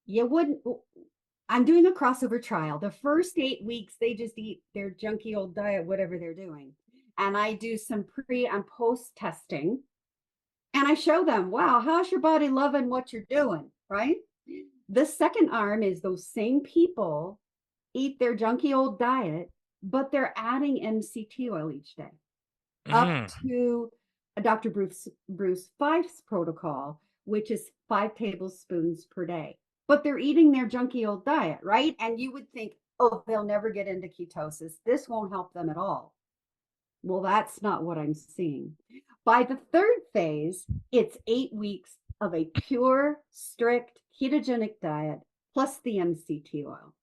B: you wouldn't, I'm doing a crossover trial. The first 8 weeks, they just eat their junky old diet, whatever they're doing. And I do some pre and post testing. And I show them, wow, how's your body loving what you're doing? Right. The second arm is those same people eat their junky old diet, but they're adding MCT oil each day up
A: Mm.
B: to Dr. Bruce Fife's protocol, which is 5 tablespoons per day. But they're eating their junky old diet, right? And you would think, oh, they'll never get into ketosis. This won't help them at all. Well, that's not what I'm seeing. By the third phase, it's 8 weeks of a pure, strict ketogenic diet plus the MCT oil.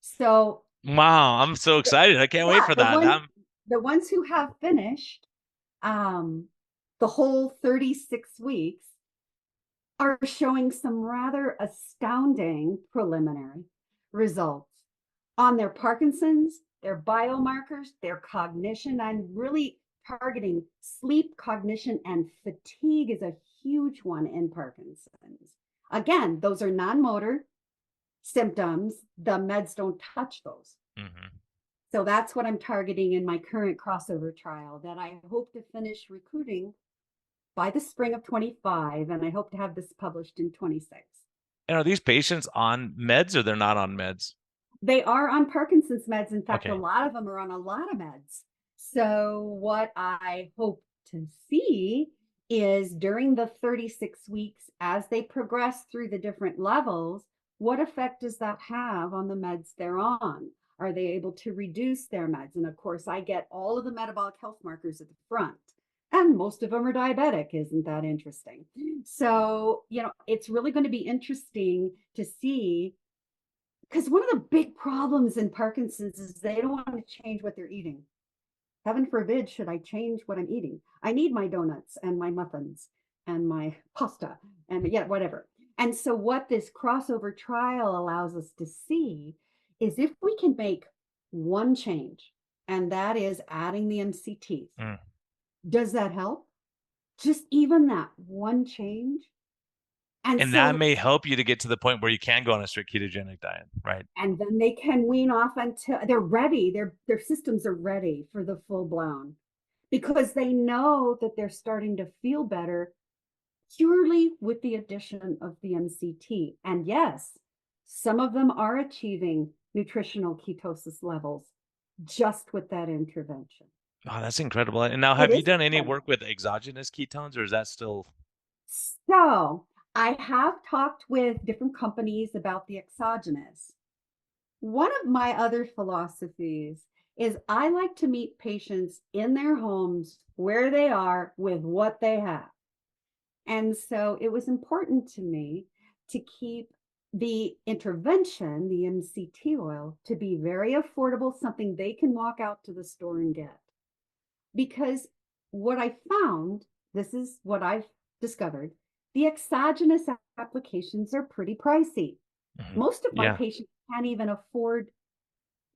B: So,
A: Wow, I'm so excited. I can't wait
B: yeah,
A: for that.
B: the ones who have finished um, the whole 36 weeks are showing some rather astounding preliminary results on their Parkinson's, their biomarkers, their cognition. I'm really targeting sleep, cognition, and fatigue is a huge one in Parkinson's. Again, those are non-motor symptoms. The meds don't touch those.
A: Mhm.
B: So that's what I'm targeting in my current crossover trial that I hope to finish recruiting by the spring of 25, and I hope to have this published in 26.
A: And are these patients on meds or they're not on meds?
B: They are on Parkinson's meds. In fact, a
A: Okay.
B: lot of them are on a lot of meds. So what I hope to see is during the 36 weeks, as they progress through the different levels, what effect does that have on the meds they're on? Are they able to reduce their meds? And of course, I get all of the metabolic health markers at the front. And most of them are diabetic. Isn't that interesting? So, it's really going to be interesting to see, because one of the big problems in Parkinson's is they don't want to change what they're eating. Heaven forbid, should I change what I'm eating? I need my donuts and my muffins and my pasta and whatever. And so, what this crossover trial allows us to see is if we can make one change, and that is adding the MCTs.
A: Mm.
B: Does that help? Just even that one change. And
A: And that
B: so,
A: may help you to get to the point where you can go on a strict ketogenic diet, right?
B: and then they can wean off until they're ready. Their systems are ready for the full blown because they know that they're starting to feel better purely with the addition of the MCT. And yes, some of them are achieving nutritional ketosis levels just with that intervention.
A: Oh, that's incredible. And now,
B: It
A: have you
B: is
A: done any work
B: incredible.
A: with exogenous ketones, or is that still?
B: So I have talked with different companies about the exogenous. One of my other philosophies is I like to meet patients in their homes where they are with what they have. And so it was important to me to keep the intervention, the MCT oil, to be very affordable, something they can walk out to the store and get. Because what I found, this is what I've discovered, the exogenous applications are pretty pricey.
A: Mhm.
B: Most of my
A: Yeah.
B: patients can't even afford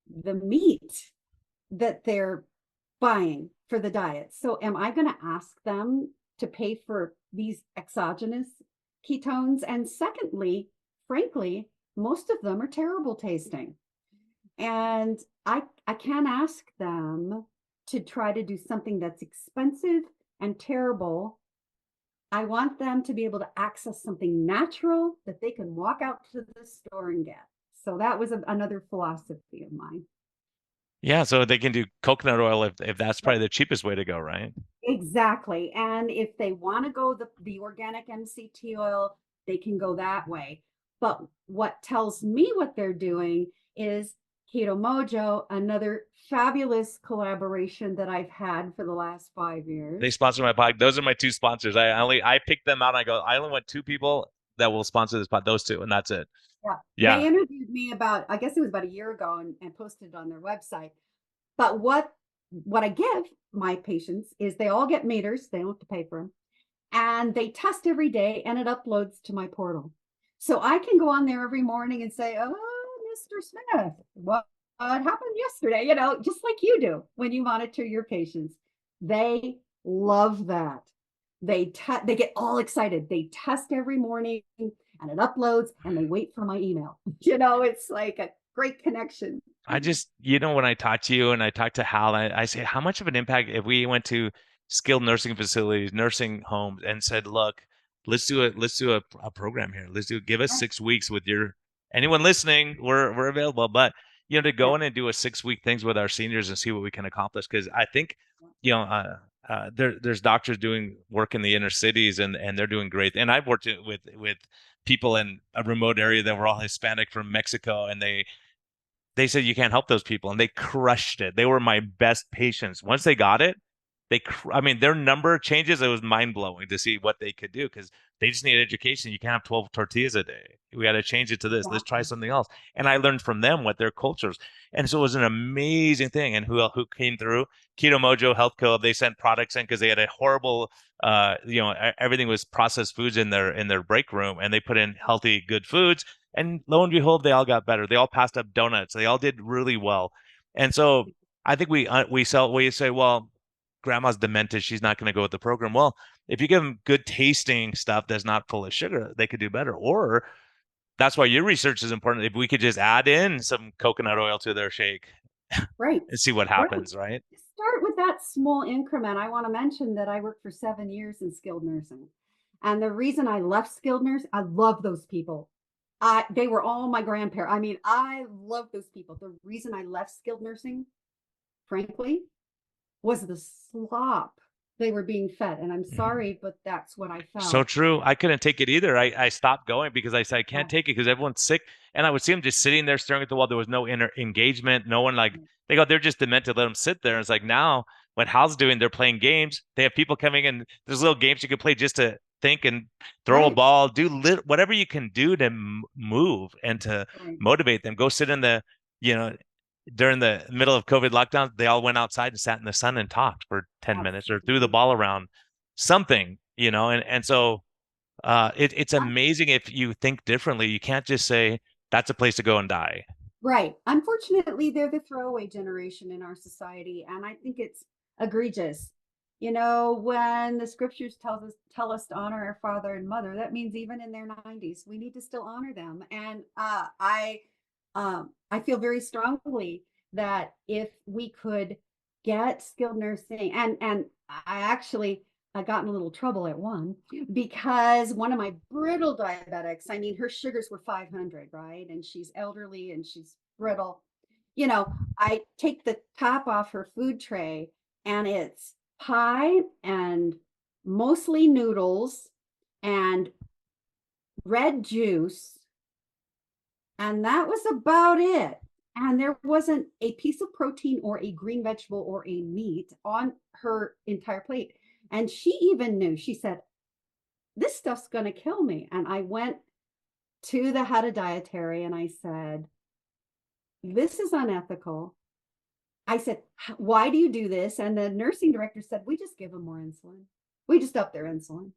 B: the meat that they're buying for the diet. So am I going to ask them to pay for these exogenous ketones? And secondly, frankly, most of them are terrible tasting. And I can't ask them to try to do something that's expensive and terrible. I want them to be able to access something natural that they can walk out to the store and get. So that was another philosophy of mine.
A: Yeah, so they can do coconut oil if that's
B: Right.
A: probably the cheapest way to go, right?
B: Exactly. And if they want to go the organic MCT oil, they can go that way. But what tells me what they're doing is Keto Mojo, another fabulous collaboration that I've had for the last 5 years.
A: They sponsor my podcast. Those are my two sponsors. I picked them out. And I go, I only want two people that will sponsor this pod, those two, and that's it.
B: Yeah.
A: Yeah.
B: They interviewed me about, I guess it was about a year ago, and posted it on their website. But what I give my patients is they all get meters, they don't have to pay for them, and they test every day and it uploads to my portal. So I can go on there every morning and say, "Oh, Mr. Smith, what happened yesterday?" Just like you do when you monitor your patients. They love that. They get all excited. They test every morning and it uploads and they wait for my email. It's like a great connection.
A: I just, when I talk to you and I talk to Hal, I say, how much of an impact if we went to skilled nursing facilities, nursing homes, and said, look, let's do a program here. Give us
B: Right.
A: 6 weeks with anyone listening, we're available. But to
B: Yeah.
A: go in and do a 6 week things with our seniors and see what we can accomplish. Because I think, there's doctors doing work in the inner cities and they're doing great. And I've worked with people in a remote area that were all Hispanic from Mexico, and they said you can't help those people, and they crushed it. They were my best patients. Once they got it, I mean, their number changes. It was mind blowing to see what they could do because they just need education. You can't have 12 tortillas a day. We got to change it to this. Let's try
B: Exactly.
A: something else. And I learned from them what their cultures. And so it was an amazing thing. And who came through? Keto Mojo Health Co. They sent products in because they had a horrible, everything was processed foods in their break room, and they put in healthy, good foods. And lo and behold, they all got better. They all passed up donuts. They all did really well. And so I think we say, well, grandma's demented. She's not going to go with the program. Well, if you give them good tasting stuff that's not full of sugar, they could do better. Or that's why your research is important. If we could just add in some coconut oil to their shake
B: Right.
A: and see what
B: Right.
A: happens, right?
B: Start with that small increment. I want to mention that I worked for 7 years in skilled nursing. And the reason I left skilled nursing, I love those people. They were all my grandparents. I mean, I love those people. The reason I left skilled nursing, frankly, was the slop they were being fed. And I'm sorry, but that's what I
A: So
B: felt.
A: true. I couldn't take it either. I stopped going because I said I
B: Yeah.
A: can't take it because everyone's sick. And I would see them just sitting there staring at the wall. There was no inner engagement. No one they're just demented. Let them sit there. And it's like now what Hal's doing, they're playing games. They have people coming in. There's little games you can play just to think and throw a
B: Right.
A: ball, do whatever you can do to move and to
B: Right.
A: motivate them. Go sit in you know, during the middle of COVID lockdown, they all went outside and sat in the sun and talked for 10 minutes or threw the
B: Absolutely.
A: ball around something, and so it's amazing if you think differently. You can't just say that's a place to go and die.
B: Right. Unfortunately, they're the throwaway generation in our society, and I think it's egregious. When the scriptures tell us to honor our father and mother, that means even in their 90s, we need to still honor them. And I feel very strongly that if we could get skilled nursing, and I got in a little trouble at one because one of my brittle diabetics, I mean, her sugars were 500, right? And she's elderly and she's brittle. I take the top off her food tray and it's pie and mostly noodles and red juice. And that was about it. And there wasn't a piece of protein or a green vegetable or a meat on her entire plate. And she even knew, she said, this stuff's going to kill me. And I went to the head of dietary and I said, this is unethical. I said, why do you do this? And the nursing director said, we just give them more insulin. We just up their insulin.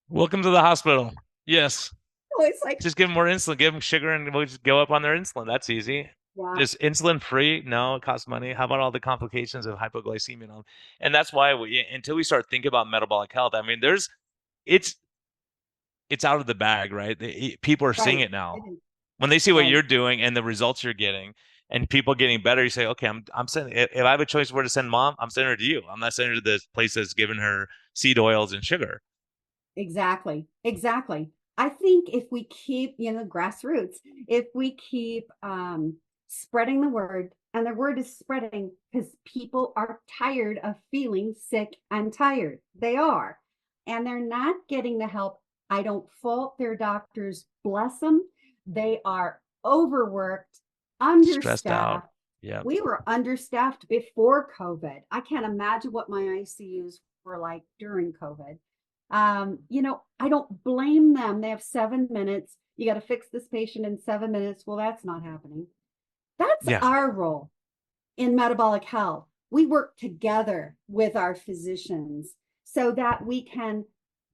A: Welcome to the hospital. Yes.
B: So it's like,
A: Just give them more insulin, give them sugar, and we'll just go up on their insulin. That's easy.
B: yeah,
A: Just insulin free? No, it costs money. How about all the complications of hypoglycemia? And that's why until we start thinking about metabolic health, I mean, it's it's out of the bag, right? People are seeing
B: right.
A: it now.
B: It is.
A: When they see what
B: Right.
A: you're doing and the results you're getting and people getting better, you say, okay, I'm sending, if I have a choice where to send mom, I'm sending her to you. I'm not sending her to the place that's giving her seed oils and sugar.
B: Exactly. Exactly. I think if we keep, grassroots, if we keep spreading the word And the word is spreading because people are tired of feeling sick and tired. They are. And they're not getting the help. I don't fault their doctors, bless them. They are overworked,
A: Stressed out.
B: understaffed.
A: Yeah.
B: We were understaffed before COVID. I can't imagine what my ICUs were like during COVID. I don't blame them. They have 7 minutes. You got to fix this patient in 7 minutes. Well, that's not happening. That's
A: Yeah.
B: our role in metabolic health. We work together with our physicians so that we can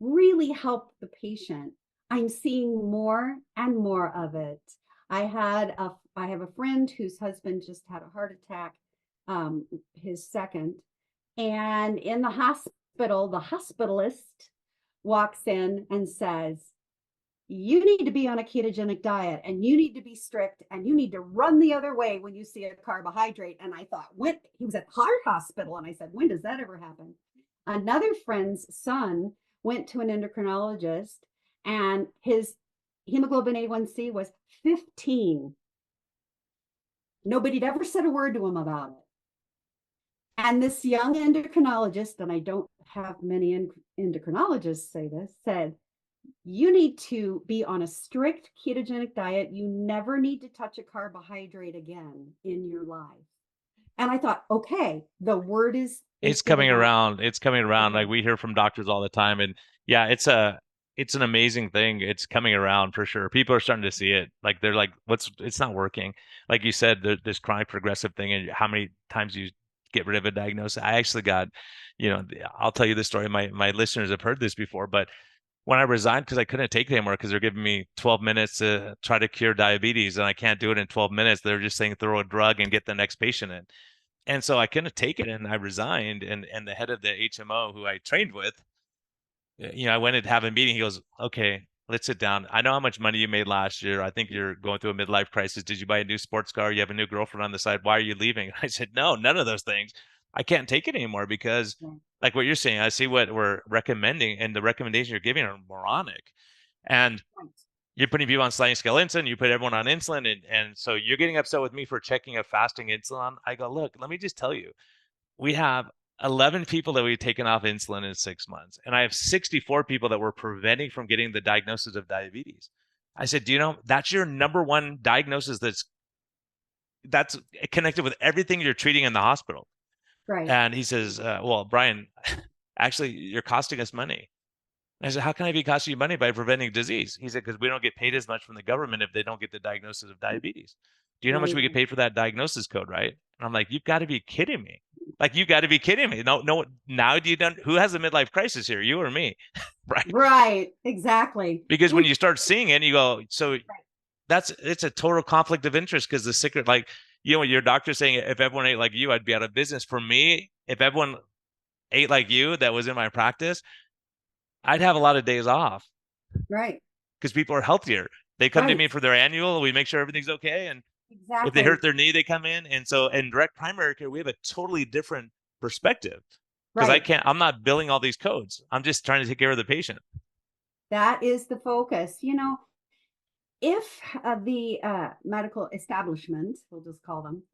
B: really help the patient. I'm seeing more and more of it. I have a friend whose husband just had a heart attack, his second, and in the hospital, the hospitalist walks in and says, you need to be on a ketogenic diet and you need to be strict and you need to run the other way when you see a carbohydrate. And I thought, when he was at heart hospital, and I said, when does that ever happen? Another friend's son went to an endocrinologist and his hemoglobin A1C was 15. Nobody'd ever said a word to him about it. And this young endocrinologist, and I don't have many endocrinologists say this, said, you need to be on a strict ketogenic diet. You never need to touch a carbohydrate again in your life. And I thought, okay, the word is
A: It's
B: getting
A: coming
B: out.
A: around. It's coming around.
B: Okay.
A: Like we hear from doctors all the time. And yeah, it's an amazing thing. It's coming around for sure. People are starting to see it. Like they're like, it's not working. Like you said, this chronic progressive thing and how many times you get rid of a diagnosis. I actually got, I'll tell you the story. My listeners have heard this before, but when I resigned because I couldn't take it anymore because they're giving me 12 minutes to try to cure diabetes and I can't do it in 12 minutes. They're just saying throw a drug and get the next patient in. And so I couldn't take it and I resigned. And the head of the HMO who I trained with, I went and have a meeting. He goes, okay, let's sit down. I know how much money you made last year. I think you're going through a midlife crisis. Did you buy a new sports car? You have a new girlfriend on the side. Why are you leaving? I said, no, none of those things. I can't take it anymore because
B: Yeah.
A: like what you're saying, I see what we're recommending and the recommendations you're giving are moronic. And you're putting people on sliding scale insulin, you put everyone on insulin, and so you're getting upset with me for checking a fasting insulin. I go, look, let me just tell you, we have 11 people that we've taken off insulin in 6 months, and I have 64 people that we're preventing from getting the diagnosis of diabetes. I said, do you know that's your number one diagnosis that's connected with everything you're treating in the hospital?
B: Right.
A: And he says, well, Brian, actually, you're costing us money. I said, how can I be costing you money by preventing disease? He said, because we don't get paid as much from the government if they don't get the diagnosis of diabetes. Do you know how much
B: Right.
A: we get paid for that diagnosis code, right? And I'm like, you've got to be kidding me. Like, you've got to be kidding me. No, no, now do you done who has a midlife crisis here? You or me? Right.
B: Right. Exactly.
A: Because when you start seeing it, you go, so it's a total conflict of interest because the secret, like, your doctor saying if everyone ate like you, I'd be out of business. For me, if everyone ate like you that was in my practice, I'd have a lot of days off
B: Right.
A: because people are healthier. They come to
B: Right.
A: me for their annual. We make sure everything's okay. And if they hurt
B: Exactly.
A: their knee, they come in. And so in direct primary care, we have a totally different perspective because
B: Right.
A: I'm not billing all these codes. I'm just trying to take care of the patient.
B: That is the focus. If the medical establishment, we'll just call them,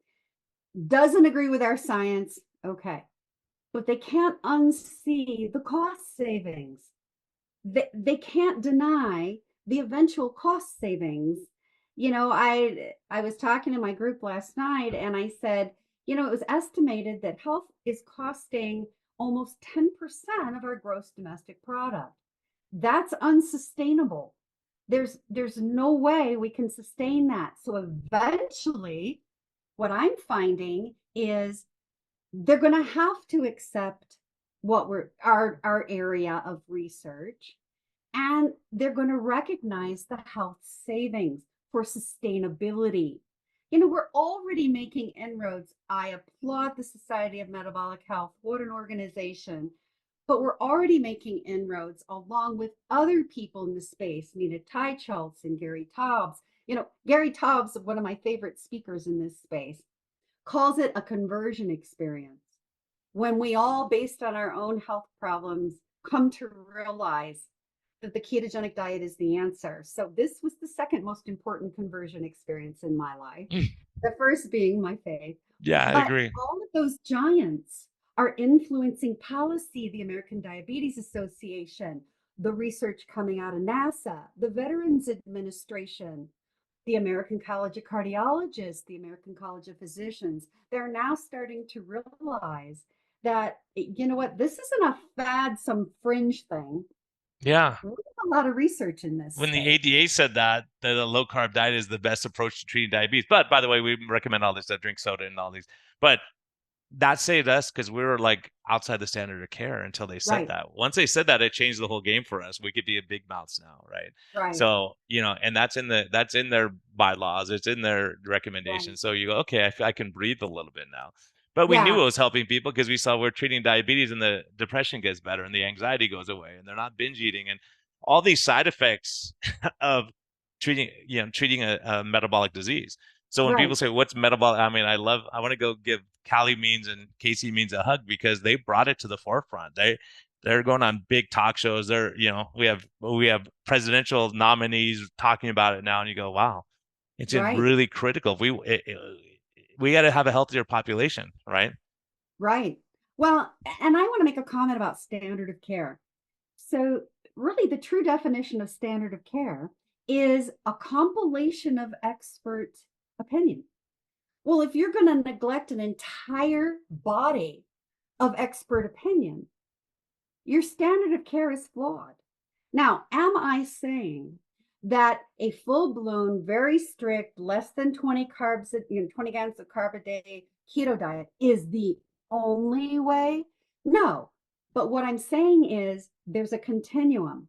B: doesn't agree with our science, okay, but they can't unsee the cost savings. They can't deny the eventual cost savings. I was talking to my group last night and I said, it was estimated that health is costing almost 10% of our gross domestic product. That's unsustainable. There's no way we can sustain that. So eventually what I'm finding is they're going to have to accept what we're our area of research, and they're going to recognize the health savings for sustainability. We're already making inroads. I applaud the Society of Metabolic Health. What an organization. But we're already making inroads along with other people in the space, Nina Teicholz and Gary Taubes. Gary Taubes, one of my favorite speakers in this space, calls it a conversion experience. When we all, based on our own health problems, come to realize that the ketogenic diet is the answer. So this was the second most important conversion experience in my life. The first being my faith.
A: Yeah, I
B: But
A: agree.
B: all of those giants are influencing policy, the American Diabetes Association, the research coming out of NASA, the Veterans Administration, the American College of Cardiologists, the American College of Physicians. They're now starting to realize that, you know what, this isn't a fad, some fringe thing.
A: Yeah.
B: We have a lot of research in this
A: When the
B: space.
A: ADA said that a low carb diet is the best approach to treating diabetes. But by the way, we recommend all this stuff, drink soda and all these. But that saved us because we were like outside the standard of care until they said
B: Right,
A: that. Once they said that, it changed the whole game for us. We could be a big mouths now, right?
B: right,
A: So, and that's in their bylaws, it's in their
B: right.
A: recommendations. So you go, okay, I can breathe a little bit now. But we knew
B: Yeah,
A: it was helping people because we saw we're treating diabetes and the depression gets better and the anxiety goes away and they're not binge eating and all these side effects of treating a metabolic disease. So when people
B: right,
A: say what's metabolic, I mean, I want to go give Callie Means and Casey Means a hug because they brought it to the forefront. They're going on big talk shows. We have presidential nominees talking about it now, and you go, wow, it's
B: right,
A: really critical. We got to have a healthier population, right?
B: right. Well, and I want to make a comment about standard of care. So, really, the true definition of standard of care is a compilation of expert opinion. Well, if you're going to neglect an entire body of expert opinion, your standard of care is flawed. Now, am I saying that a full-blown, very strict, less than 20 carbs, 20 grams of carb a day keto diet is the only way? No. But what I'm saying is there's a continuum.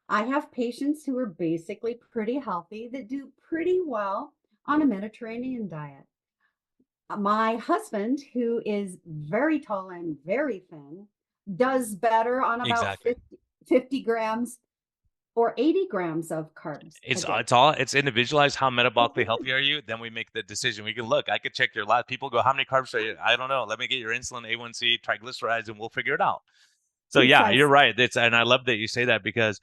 B: I have patients who are basically pretty healthy that do pretty well on a Mediterranean diet. My husband, who is very tall and very thin, does better on about
A: Exactly.
B: 50 grams or 80 grams of carbs a day.
A: It's individualized. How metabolically healthy are you? Then we make the decision. We can look. I could check your lab. People go, how many carbs are you? I don't know. Let me get your insulin, A1C, triglycerides, and we'll figure it out. So yeah, you're
B: Precisely.
A: right. And I love that you say that because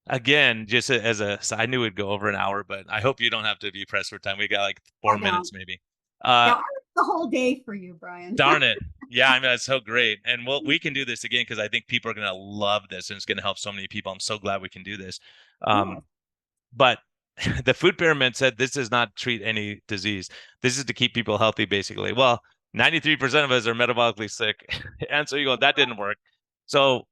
A: again, just so I knew it'd go over an hour, but I hope you don't have to be pressed for time. We got like
B: I
A: 4 minutes
B: know.
A: maybe.
B: Now,
A: Uh,
B: I work the whole day for you, Brian.
A: darn it. Yeah, I mean that's so great. And we can do this again because I think people are gonna love this and it's gonna help so many people. I'm so glad we can do this.
B: Yes,
A: But the food pyramid said this does not treat any disease. This is to keep people healthy, basically. Well, 93% of us are metabolically sick. And so you go, that didn't work. So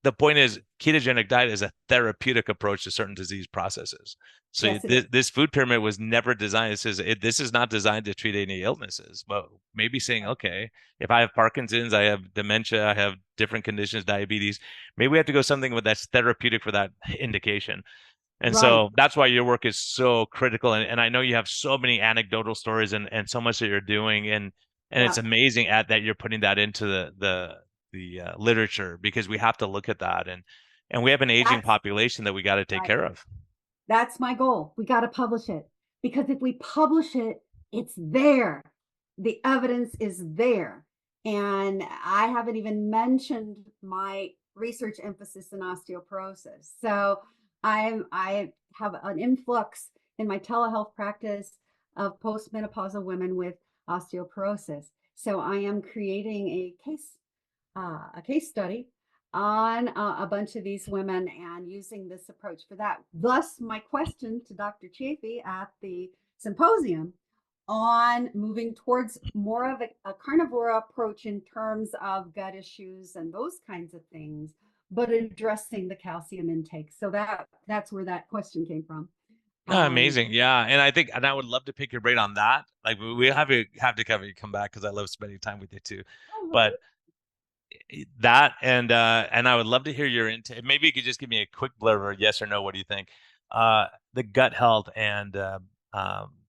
A: the point is ketogenic diet is a therapeutic approach to certain disease processes. So
B: yes, it is.
A: this food pyramid was never designed. This is not designed to treat any illnesses, but maybe saying,
B: Right.
A: okay, if I have Parkinson's, I have dementia, I have different conditions, diabetes, maybe we have to go something with that's therapeutic for that indication. And
B: Right.
A: so that's why your work is so critical. And I know you have so many anecdotal stories and so much that you're doing. And it's
B: Yeah.
A: amazing that you're putting that into the literature because we have to look at that. And we have an aging
B: That's
A: population that we got to take
B: right.
A: care of.
B: That's my goal. We got to publish it because if we publish it, it's there. The evidence is there. And I haven't even mentioned my research emphasis in osteoporosis. So I have an influx in my telehealth practice of postmenopausal women with osteoporosis. So I am creating a case study on a bunch of these women and using this approach for that. Thus, my question to Dr. Chafee at the symposium on moving towards more of a carnivore approach in terms of gut issues and those kinds of things, but addressing the calcium intake. So that's where that question came from. Um,
A: Amazing. Yeah. And I think, and I would love to pick your brain on that. Like we have to cover you come back because I love spending time with you too. But that and I would love to hear your intake. Maybe you could just give me a quick blurb or yes or no. What do you think? The gut health and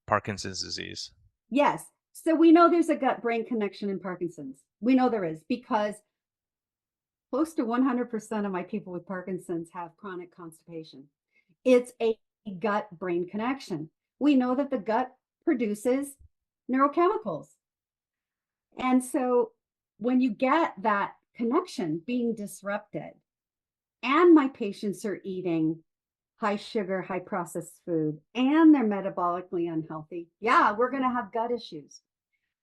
A: Parkinson's disease.
B: yes. So we know there's a gut brain connection in Parkinson's. We know there is because close to 100% of my people with Parkinson's have chronic constipation. It's a gut brain connection. We know that the gut produces neurochemicals. And so when you get that connection being disrupted, and my patients are eating high sugar, high processed food, and they're metabolically unhealthy, yeah, we're going to have gut issues.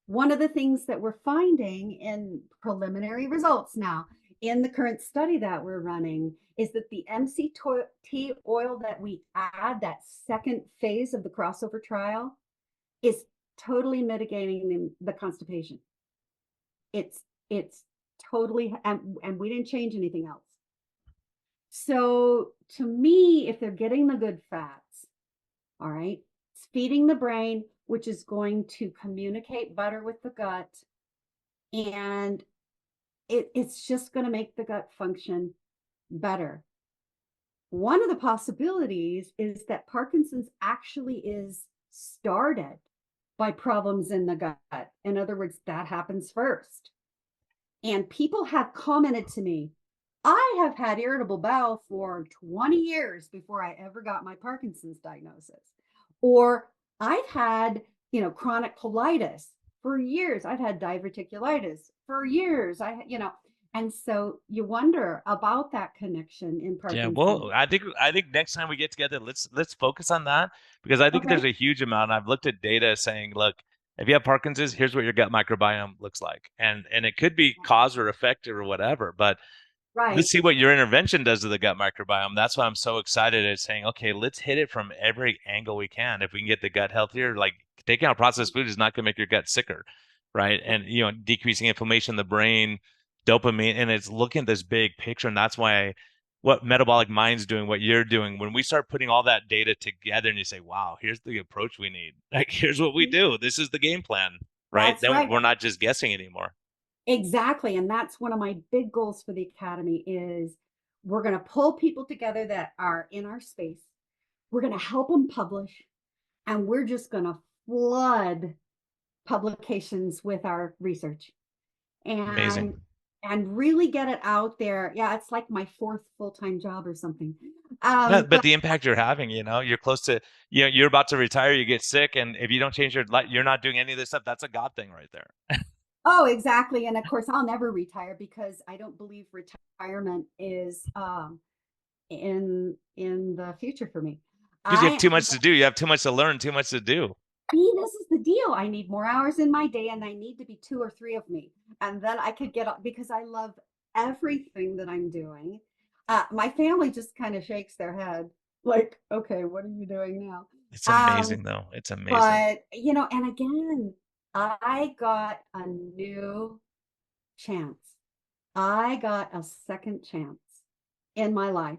B: One of the things that we're finding in preliminary results now in the current study that we're running is that the MCT oil that we add, that second phase of the crossover trial, is totally mitigating the constipation. It's totally, and we didn't change anything else. So to me, if they're getting the good fats, all right, it's feeding the brain, which is going to communicate better with the gut, and it's just going to make the gut function better. One of the possibilities is that Parkinson's actually is started by problems in the gut. In other words, that happens first. And people have commented to me, I have had irritable bowel for 20 years before I ever got my Parkinson's diagnosis. Or I've had, chronic colitis for years. I've had diverticulitis for years. And so you wonder about that connection in
A: Yeah,
B: Parkinson's.
A: well, I think next time we get together, let's focus on that because I think
B: Okay.
A: there's a huge amount. I've looked at data saying, look, if you have Parkinson's, here's what your gut microbiome looks like, and it could be cause or effect or whatever, but let's
B: Right.
A: see what your intervention does to the gut microbiome. That's why I'm so excited at saying, okay, let's hit it from every angle we can. If we can get the gut healthier, like taking out processed food is not going to make your gut sicker, right? And decreasing inflammation in the brain, dopamine, and it's looking at this big picture. And that's why what Metabolic Mind's doing, what you're doing, when we start putting all that data together and you say, wow, here's the approach we need. Like, here's what we do. This is the game plan, right?
B: That's
A: Then
B: right.
A: we're not just guessing anymore.
B: Exactly. And that's one of my big goals for the Academy is we're going to pull people together that are in our space. We're going to help them publish, and we're just going to flood publications with our research and
A: Amazing.
B: really get it out there. Yeah, it's like my fourth full-time job or something.
A: But
B: But
A: the impact you're having, you're close to, you're about to retire, you get sick, and if you don't change your life, you're not doing any of this stuff. That's a God thing right there.
B: oh, exactly. And of course, I'll never retire because I don't believe retirement is in the future for me.
A: Because you have
B: I
A: too much to do. You have too much to learn, too much to do.
B: See, this is the deal. I need more hours in my day, and I need to be two or three of me. And then I could get up because I love everything that I'm doing. My family just kind of shakes their head, like, okay, what are you doing now?
A: It's
B: Um,
A: amazing, though. It's amazing.
B: but and again, I got a new chance. I got a second chance in my life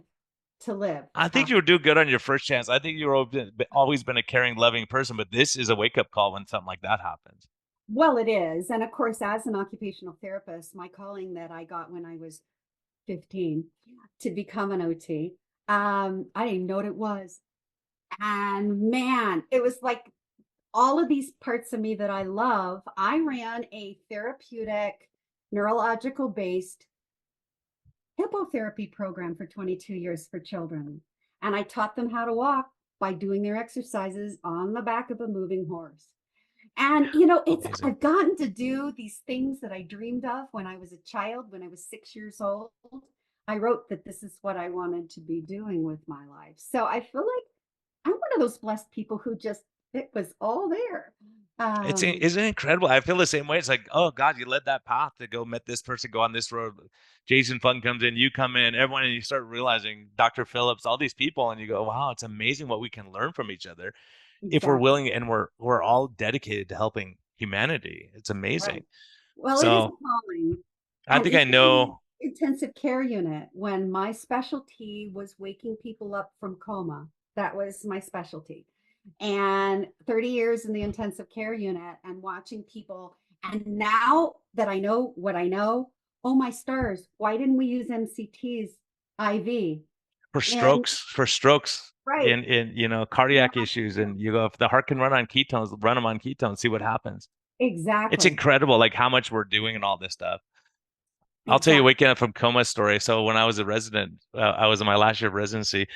B: to live
A: I think you
B: after.
A: would do good on your first chance. I think you've always been a caring, loving person, but this is a wake up call when something like that happens.
B: Well, it is. And of course, as an occupational therapist, my calling that I got when I was 15 to become an OT, I didn't know what it was. And man, it was like all of these parts of me that I love. I ran a therapeutic, neurological based hippotherapy program for 22 years for children. And I taught them how to walk by doing their exercises on the back of a moving horse. And it's
A: Amazing.
B: I've gotten to do these things that I dreamed of when I was a child, when I was 6 years old. I wrote that this is what I wanted to be doing with my life. So I feel like I'm one of those blessed people who just it was all there. Um,
A: Isn't it incredible? I feel the same way. It's like, oh God, you led that path to go met this person, go on this road. Jason Fung comes in, you come in, everyone, and you start realizing Dr. Phillips, all these people, and you go, wow, it's amazing what we can learn from each other if we're
B: exactly.
A: willing and we're all dedicated to helping humanity. It's amazing.
B: Right. Well, it is a
A: So
B: calling.
A: I
B: And
A: think I
B: even in
A: know
B: the intensive care unit, when my specialty was waking people up from coma, that was my specialty. And 30 years in the intensive care unit and watching people. And now that I know what I know, oh my stars, why didn't we use MCTs IV? And
A: for strokes
B: right.
A: in
B: Yeah,
A: cardiac issues, and you go if the heart can run on ketones, run them on ketones, see what happens. It's
B: exactly.
A: incredible, like how much we're doing and all this stuff. I'll tell you a
B: Exactly.
A: waking up from coma story. So when I was a resident, I was in my last year of residency.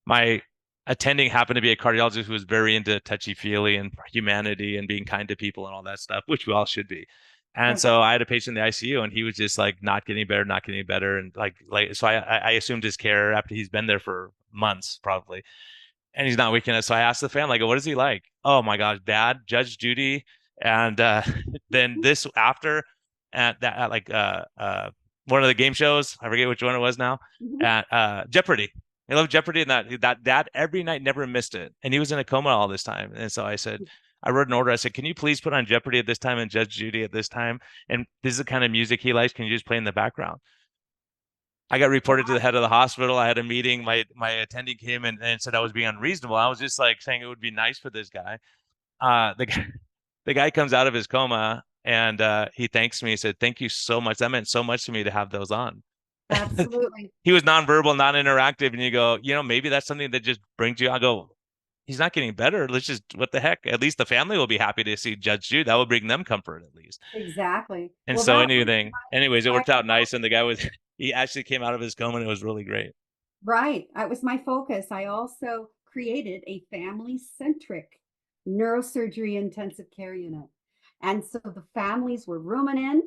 A: My attending happened to be a cardiologist who was very into touchy-feely and humanity and being kind to people and all that stuff, which we all should be. And
B: Okay.
A: so I had a patient in the ICU, and he was just like not getting better, not getting better, and like so I assumed his care after he's been there for months probably, and he's not waking up. So I asked the family, I go, what is he like? Oh my gosh, Dad, Judge Judy, and then this after at like one of the game shows, I forget which one it was now,
B: Mhm.
A: at Jeopardy. I love Jeopardy, and that dad every night never missed it, and he was in a coma all this time. And so I said, I wrote an order. I said, can you please put on Jeopardy at this time and Judge Judy at this time? And this is the kind of music he likes. Can you just play in the background? I got reported to the head of the hospital. I had a meeting. My attending came and said I was being unreasonable. I was just like saying it would be nice for this guy. The guy, the guy comes out of his coma and he thanks me. He said, "Thank you so much. That meant so much to me to have those on."
B: Absolutely.
A: He was nonverbal, non-interactive, and you go, maybe that's something that just brings you. I go, he's not getting better. Let's just, what the heck? At least the family will be happy to see Judge Jude. That will bring them comfort at least.
B: Exactly.
A: And
B: Well,
A: so
B: that was
A: anyways, it
B: my
A: worked out nice. And the guy was, he actually came out of his coma and it was really great.
B: right. That was my focus. I also created a family-centric neurosurgery intensive care unit. And so the families were rooming in.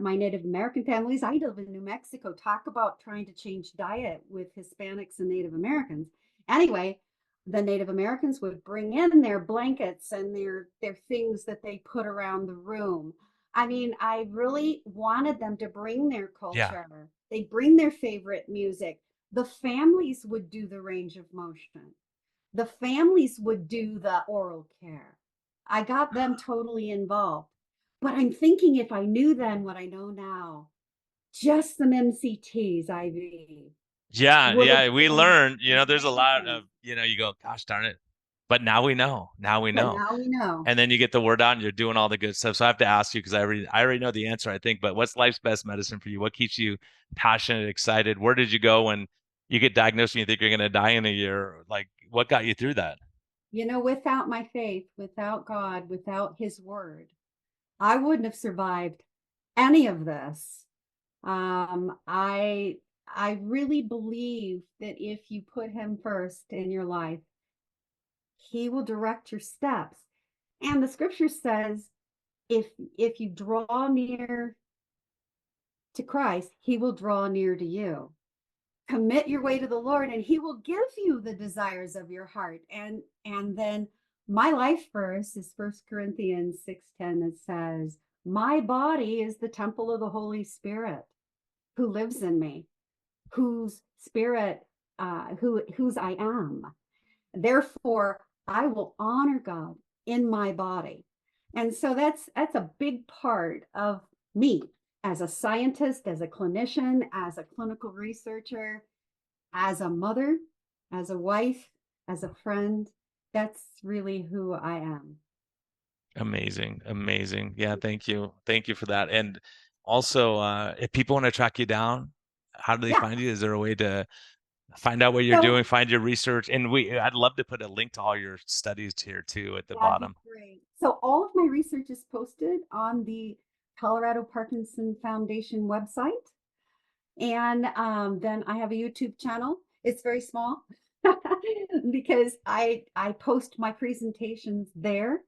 B: My Native American families. I live in New Mexico. Talk about trying to change diet with Hispanics and Native Americans. Anyway, the Native Americans would bring in their blankets and their things that they put around the room. I mean, I really wanted them to bring their
A: Yeah.
B: culture. They bring their favorite music. The families would do the range of motion. The families would do the oral care. I got them totally involved. But I'm thinking if I knew then what I know now, just some MCTs IV
A: Yeah,
B: would have
A: yeah. We
B: been
A: learned, there's a lot of,
B: amazing.
A: you go, gosh darn it. But now we know. Now we
B: But
A: know.
B: now we know.
A: And then you get the word out and you're doing all the good stuff. So I have to ask you because I already know the answer, I think, but what's life's best medicine for you? What keeps you passionate, excited? Where did you go when you get diagnosed and you think you're going to die in a year? Like, what got you through that?
B: Without my faith, without God, without His Word, I wouldn't have survived any of this. I really believe that if you put Him first in your life, He will direct your steps. And the Scripture says, if you draw near to Christ, He will draw near to you. Commit your way to the Lord, and He will give you the desires of your heart. And then my life verse is 1 Corinthians 6:10. It says, "My body is the temple of the Holy Spirit, who lives in me, whose spirit, whose I am. Therefore, I will honor God in my body." And so that's a big part of me as a scientist, as a clinician, as a clinical researcher, as a mother, as a wife, as a friend. That's really who I am.
A: Amazing. Amazing. Yeah, thank you. Thank you for that. And also, if people want to track you down, how do they
B: Yeah.
A: find you? Is there a way to find out what you're
B: So
A: doing, find your research? And I'd love to put a link to all your studies here too at the
B: that'd be
A: bottom.
B: great. So all of my research is posted on the Colorado Parkinson Foundation website. And then I have a YouTube channel. It's very small because I post my presentations there.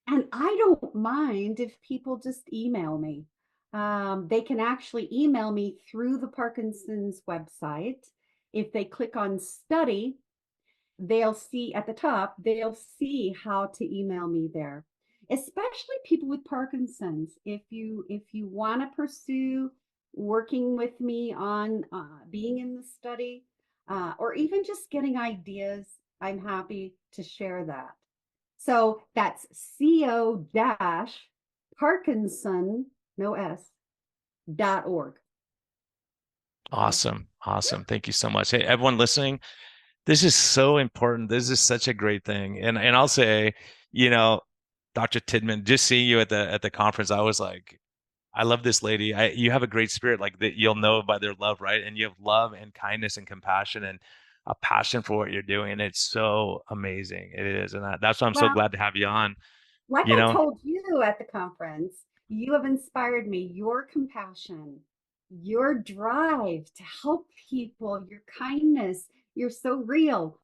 B: And I don't mind if people just email me. They can actually email me through the Parkinson's website. If they click on study, they'll see at the top, they'll see how to email me there. Especially people with Parkinson's. If you want to pursue working with me on being in the study, or even just getting ideas, I'm happy to share that. So that's co dash Parkinson, no S, .org. So
A: Awesome. Awesome. Thank you so much. Hey, everyone listening, this is so important. This is such a great thing. And I'll say, you know, Dr. Tidman, just seeing you at the conference, I was like, I love this lady. You have a great spirit, like that you'll know by their love, right? And you have love and kindness and compassion and a passion for what you're doing. And it's so amazing. It is. And that's why I'm so
B: well,
A: glad to have you on,
B: like
A: you
B: I
A: know.
B: told you at the conference, you have inspired me. Your compassion, your drive to help people, your kindness, you're so real.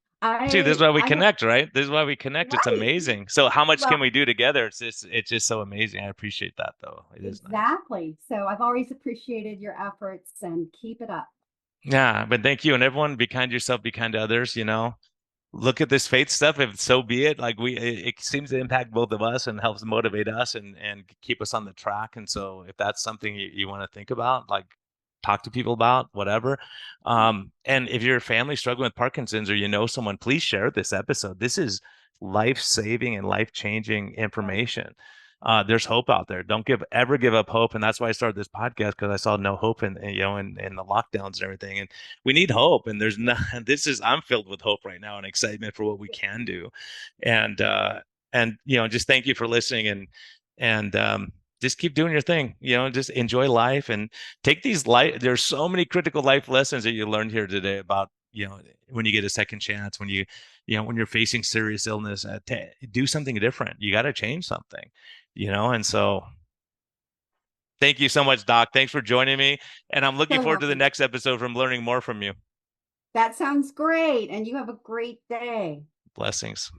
A: See, this is
B: I
A: why we
B: I have
A: connect, right? This is why we connect. It's
B: right.
A: amazing. So how much
B: Well,
A: can we do together? It's just so amazing. I appreciate that though. It is nice.
B: exactly. So I've always appreciated your efforts and keep it up.
A: Yeah, but thank you. And everyone, be kind to yourself, be kind to others, look at this faith stuff. If so be it, like it seems to impact both of us and helps motivate us and keep us on the track. And so if that's something you want to think about, like talk to people about, whatever. And if your family struggling with Parkinson's or someone, please share this episode. This is life-saving and life-changing information. There's hope out there. Don't ever give up hope. And that's why I started this podcast, because I saw no hope in the lockdowns and everything. And we need hope. And there's not, I'm filled with hope right now and excitement for what we can do. And, just thank you for listening and just keep doing your thing, just enjoy life and take these there's so many critical life lessons that you learned here today about, when you get a second chance, when you're facing serious illness, do something different. You got to change something, and so thank you so much, Doc. Thanks for joining me. And I'm looking
B: So
A: forward to the
B: welcome.
A: next episode from learning more from you.
B: That sounds great. And you have a great day.
A: Blessings.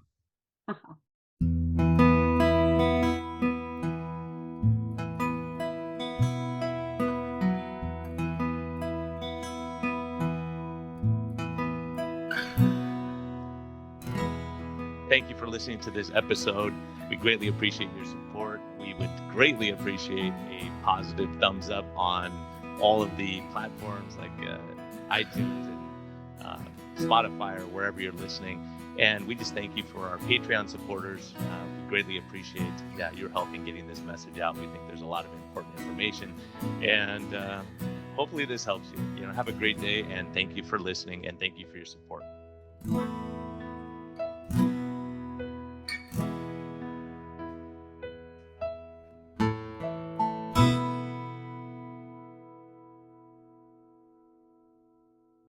A: Thank you for listening to this episode. We greatly appreciate your support. We would greatly appreciate a positive thumbs up on all of the platforms like iTunes and Spotify or wherever you're listening. And we just thank you for our Patreon supporters. We greatly appreciate your help in getting this message out. We think there's a lot of important information. And hopefully this helps you. Have a great day, and thank you for listening, and thank you for your support.